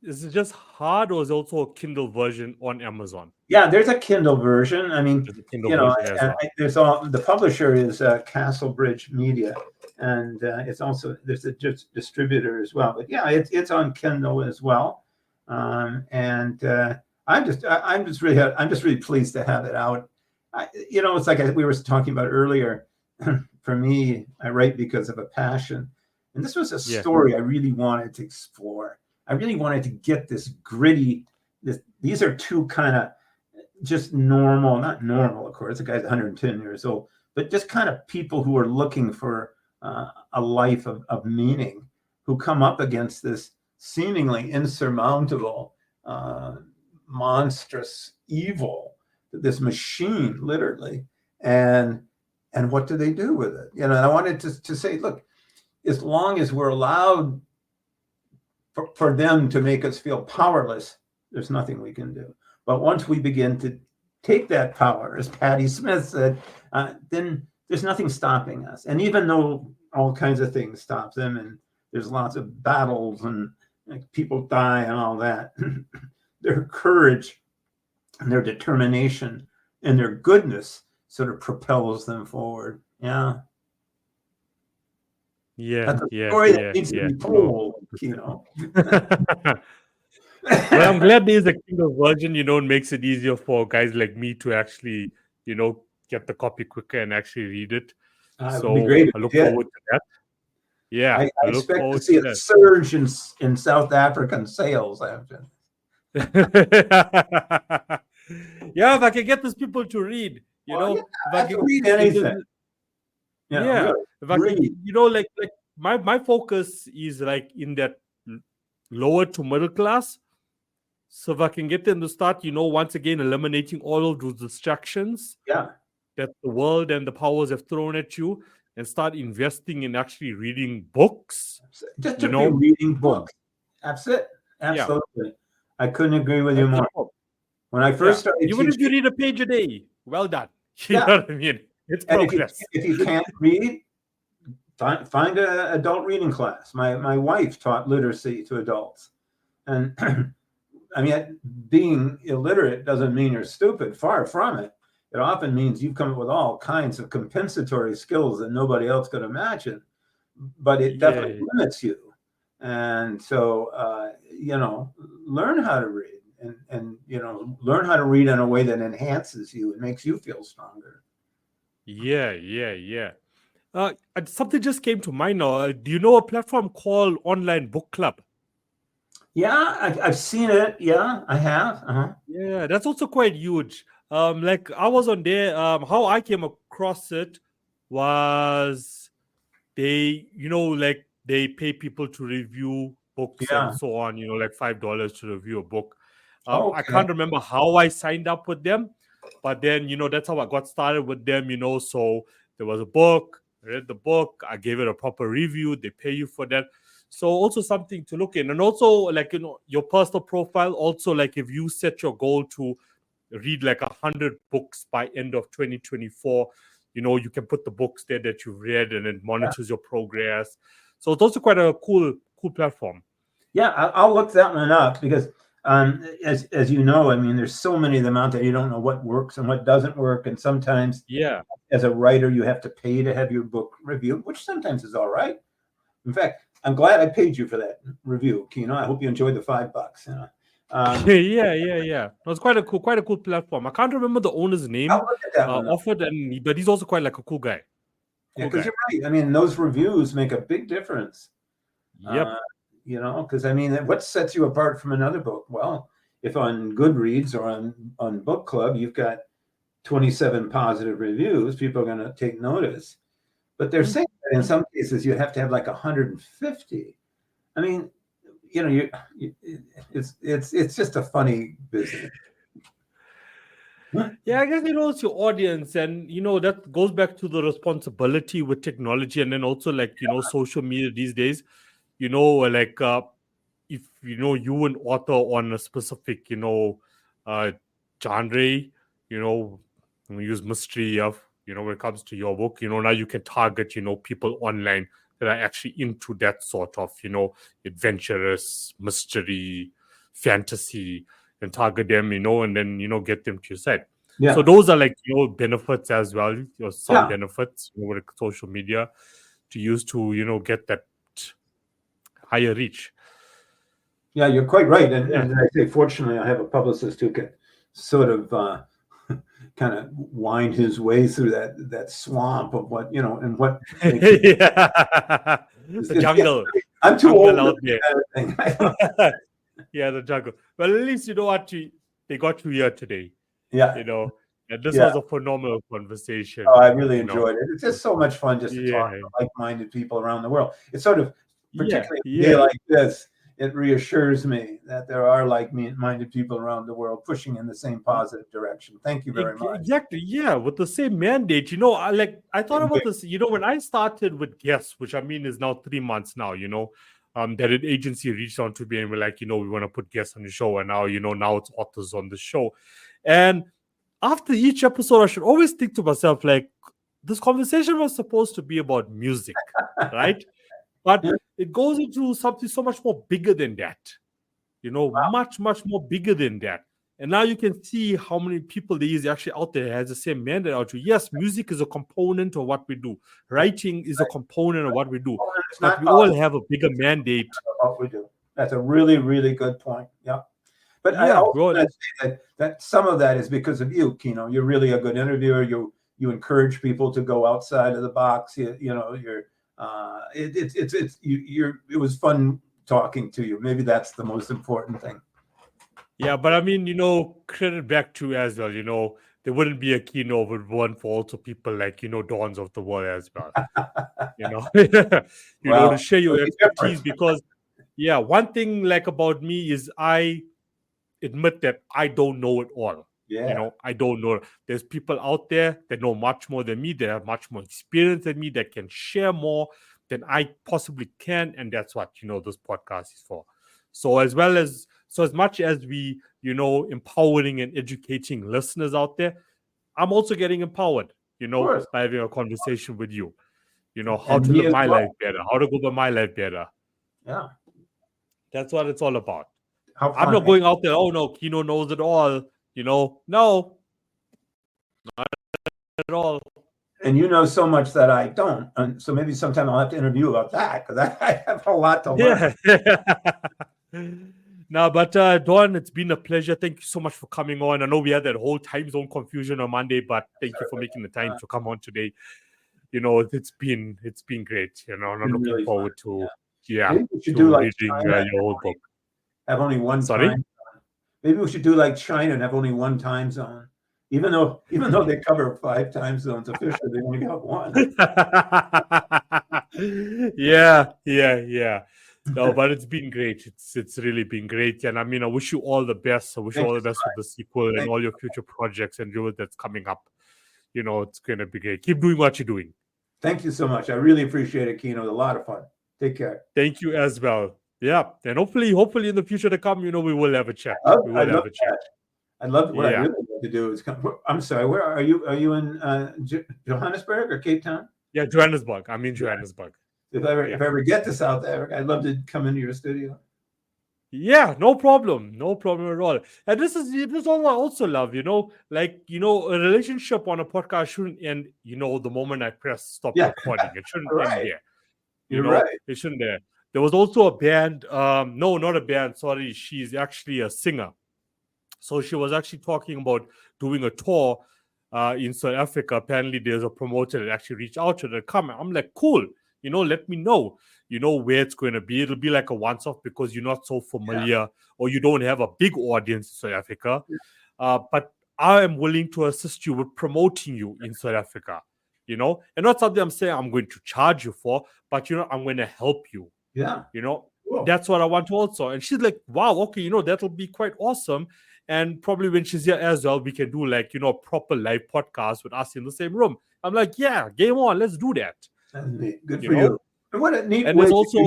is it just hard, or is it also a Kindle version on Amazon? Yeah, there's a Kindle version. I mean, there's the publisher is Castlebridge Media, and it's also there's a distributor as well. But it's on Kindle as well, and I'm just really pleased to have it out. It's like we were talking about earlier. For me, I write because of a passion, and this was a story I really wanted to explore. I really wanted to get this gritty. These are two kind of just not normal, of course. The guy's 110 years old, but just kind of people who are looking for a life of meaning, who come up against this seemingly insurmountable, monstrous evil, this machine, literally, and what do they do with it? And I wanted to say, look, as long as we're allowed for them to make us feel powerless, there's nothing we can do. But once we begin to take that power, as Patti Smith said, then there's nothing stopping us. And even though all kinds of things stop them, and there's lots of battles and people die and all that, their courage and their determination and their goodness sort of propels them forward. That's a story that needs to be told, Well, I'm glad there's a Kindle version, it makes it easier for guys like me to actually, get the copy quicker and actually read it. It would be So great if I you look did. forward to that. Yeah, I I look expect to forward see to a that. surge in South African sales after. Yeah, if I can get these people to read, Well, yeah, if I I have to can, read anything. yeah, Really, if I can, read. like my focus is like in that lower to middle class. So if I can get them to start, once again eliminating all of those distractions Yeah, that the world and the powers have thrown at you, and start investing in actually reading books, just to be reading boom. books. That's it. Yeah. Absolutely. I couldn't agree with you That's more. it. When I first started Even if you teaching, read a page a day, well done. You yeah, know what I mean? It's and progress. if you can't read, find an adult reading class. My wife taught literacy to adults, and I mean, being illiterate doesn't mean you're stupid. Far from it. It often means you've come up with all kinds of compensatory skills that nobody else could imagine. But it definitely limits you. And so, learn how to read, and learn how to read in a way that enhances you and makes you feel stronger. Yeah. Something just came to mind now. Do you know a platform called Online Book Club? Yeah, I've seen it. Yeah, I have. Uh-huh. Yeah, that's also quite huge. Like I was on there. How I came across it was they, like they pay people to review books Yeah. and so on. Like $5 to review a book. Okay. I can't remember how I signed up with them, but then that's how I got started with them. So there was a book. I read the book. I gave it a proper review. They pay you for that. So also something to look in, and also like your personal profile. Also, like if you set your goal to read like 100 books by end of 2024, you can put the books there that you've read, and it monitors your progress. So it's also quite a cool platform. Yeah, I'll look that one up because, as you know, I mean, there's so many of them out there. You don't know what works and what doesn't work, and sometimes, as a writer, you have to pay to have your book reviewed, which sometimes is all right. In fact, I'm glad I paid you for that review, Kino. I hope you enjoyed the $5. Yeah. No, it's quite a cool platform. I can't remember the owner's name. I'll look at that one. Offered, but he's also quite like a cool guy. Yeah, because you're right. I mean, those reviews make a big difference. Yep. Because I mean, what sets you apart from another book? Well, if on Goodreads or on Book Club you've got 27 positive reviews, people are going to take notice. But they're saying that in some cases you have to have like 150. I mean, it's just a funny business. Yeah, I guess it's your audience, and that goes back to the responsibility with technology, and then also like social media these days. Like if you an author on a specific genre, we use mystery of when it comes to your book, now you can target people online that are actually into that sort of adventurous mystery fantasy, and target them, and then get them to your site. Yeah. So those are like benefits as well, some benefits with social media to use to get that higher reach. Yeah, you're quite right. And I say, fortunately, I have a publicist who can sort of kind of wind his way through that swamp of what, and what. The jungle. I'm too old out there. Kind of thing. Yeah, the jungle. Well, at least what they got you here today. Yeah. And this was a phenomenal conversation. Oh, I really enjoyed it. It's just so much fun just to talk to like-minded people around the world. It's sort of, particularly a day like this, it reassures me that there are like-minded people around the world pushing in the same positive direction. Thank you very much. Exactly. Yeah, with the same mandate. I thought about this. When I started with guests, which I mean is now 3 months now. That an agency reached out to me and we're like, we want to put guests on the show, and now now it's authors on the show, and after each episode, I should always think to myself, like, this conversation was supposed to be about music, right? But it goes into something so much more bigger than that, much, much more bigger than that. And now you can see how many people there is actually out there has the same mandate out to. Yes, music is a component of what we do. Writing is a component of what we do. But we all have a bigger mandate. What we do. That's a really, really good point. Yep. But I Yeah, also bro. want to say that some of that is because of you, Kino. You're really a good interviewer. You encourage people to go outside of the box. It was fun talking to you. Maybe that's the most important thing. Yeah, but I mean, credit back to as well. There wouldn't be a Kino if it weren't for also people like Dons of the world as well. Well, To share your it'll be expertise, different. because one thing like about me is I admit that I don't know it all. Yeah. I don't know. There's people out there that know much more than me, that have much more experience than me, that can share more than I possibly can, and that's what this podcast is for. So as much as we empowering and educating listeners out there, I'm also getting empowered, Of course. by having a conversation with you. How And to me live as my well. life better, how to go about my life better. Yeah. That's what it's all about. How I'm fun. not going out there, oh no, Kino knows it all. No, not at all. And you know so much that I don't. And so maybe sometime I'll have to interview you about that, because I have a lot to learn. Yeah. No, but Don, it's been a pleasure. Thank you so much for coming on. I know we had that whole time zone confusion on Monday, but thank you for making the time to come on today. It's been great. And I'm looking really forward fun. to Maybe we should do like reading China, your whole book. have only one Sorry? time zone. Maybe we should do like China and have only one time zone. Even though they cover 5 time zones officially, they only got one. Yeah. No, but it's been great. It's really been great. And I mean, I wish you all the best. I wish you all the best with the sequel and all your future projects and that's coming up. It's going to be great. Keep doing what you're doing. Thank you so much. I really appreciate it, Kino. A lot of fun. Take care. Thank you as well. Yeah. And hopefully in the future to come, we will have a chat. We will have a chat. I'd love what I really love to do is come. I'm sorry, where are you? Are you in Johannesburg or Cape Town? Yeah, Johannesburg. I'm in Johannesburg. If I ever get to South Africa, I'd love to come into your studio. Yeah, no problem at all. And this is all I also love, a relationship on a podcast shouldn't end, the moment I press stop recording. It shouldn't end there. You're right. It shouldn't there. There was also a band, no, not a band, sorry, she's actually a singer. So she was actually talking about doing a tour in South Africa. Apparently there's a promoter that actually reached out to her to come. I'm like, cool, let me know. Where it's going to be. It'll be like a once-off because you're not so familiar or you don't have a big audience in South Africa. But I am willing to assist you with promoting you in South Africa, and not something I'm saying I'm going to charge you for, but, I'm going to help you. Yeah. Cool. That's what I want to also. And she's like, wow, okay, that'll be quite awesome. And probably when she's here as well, we can do like, a proper live podcast with us in the same room. I'm like, yeah, game on, let's do that. That's neat. Good for you. And what a neat and way there's also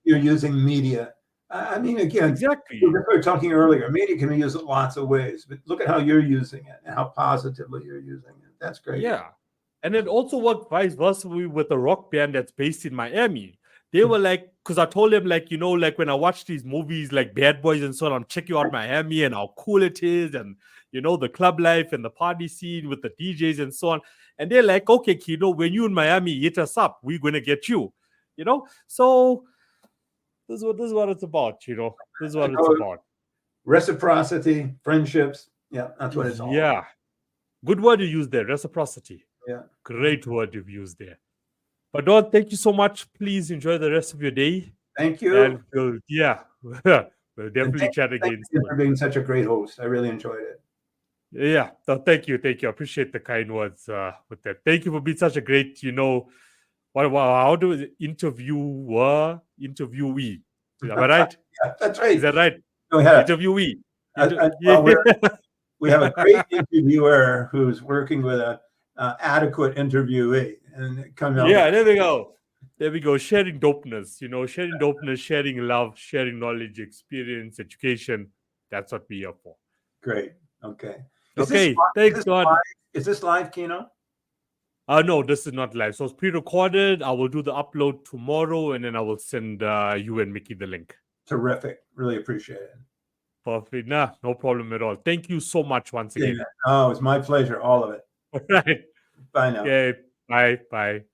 you're using media. I mean, again, exactly. We were talking earlier, media can be used in lots of ways, but look at how you're using it and how positively you're using it. That's great. Yeah. And it also worked vice versa with a rock band that's based in Miami. They were like, because I told them, like, like when I watch these movies like Bad Boys and so on, I'm checking out Miami and how cool it is and, the club life and the party scene with the DJs and so on. And they're like, okay, Kino, when you're in Miami, hit us up. We're going to get you. So this is what it's about, This is what it's about. Reciprocity, friendships. Yeah, that's what it's all about. Yeah. Good word you used there, reciprocity. Yeah. Great word you've used there. But Don, thank you so much. Please enjoy the rest of your day. Thank you. And we'll definitely chat again. Thank you for being such a great host. I really enjoyed it. Yeah. So thank you. I appreciate the kind words with that. Thank you for being such a great, how do interviewee? Is that right? Yeah, that's right. Is that right? Go ahead. Interviewee. We have a great interviewer who's working with an adequate interviewee. And there we go. Sharing dopeness, sharing dopeness, sharing love, sharing knowledge, experience, education. That's what we are for. Great. Okay. Thanks, Don. Is this live, Kino? No, this is not live. So it's pre-recorded. I will do the upload tomorrow, and then I will send you and Mickey the link. Terrific. Really appreciate it. Perfect. Nah, no problem at all. Thank you so much once again. Oh, it's my pleasure. All of it. All right. Bye now. Okay. Bye.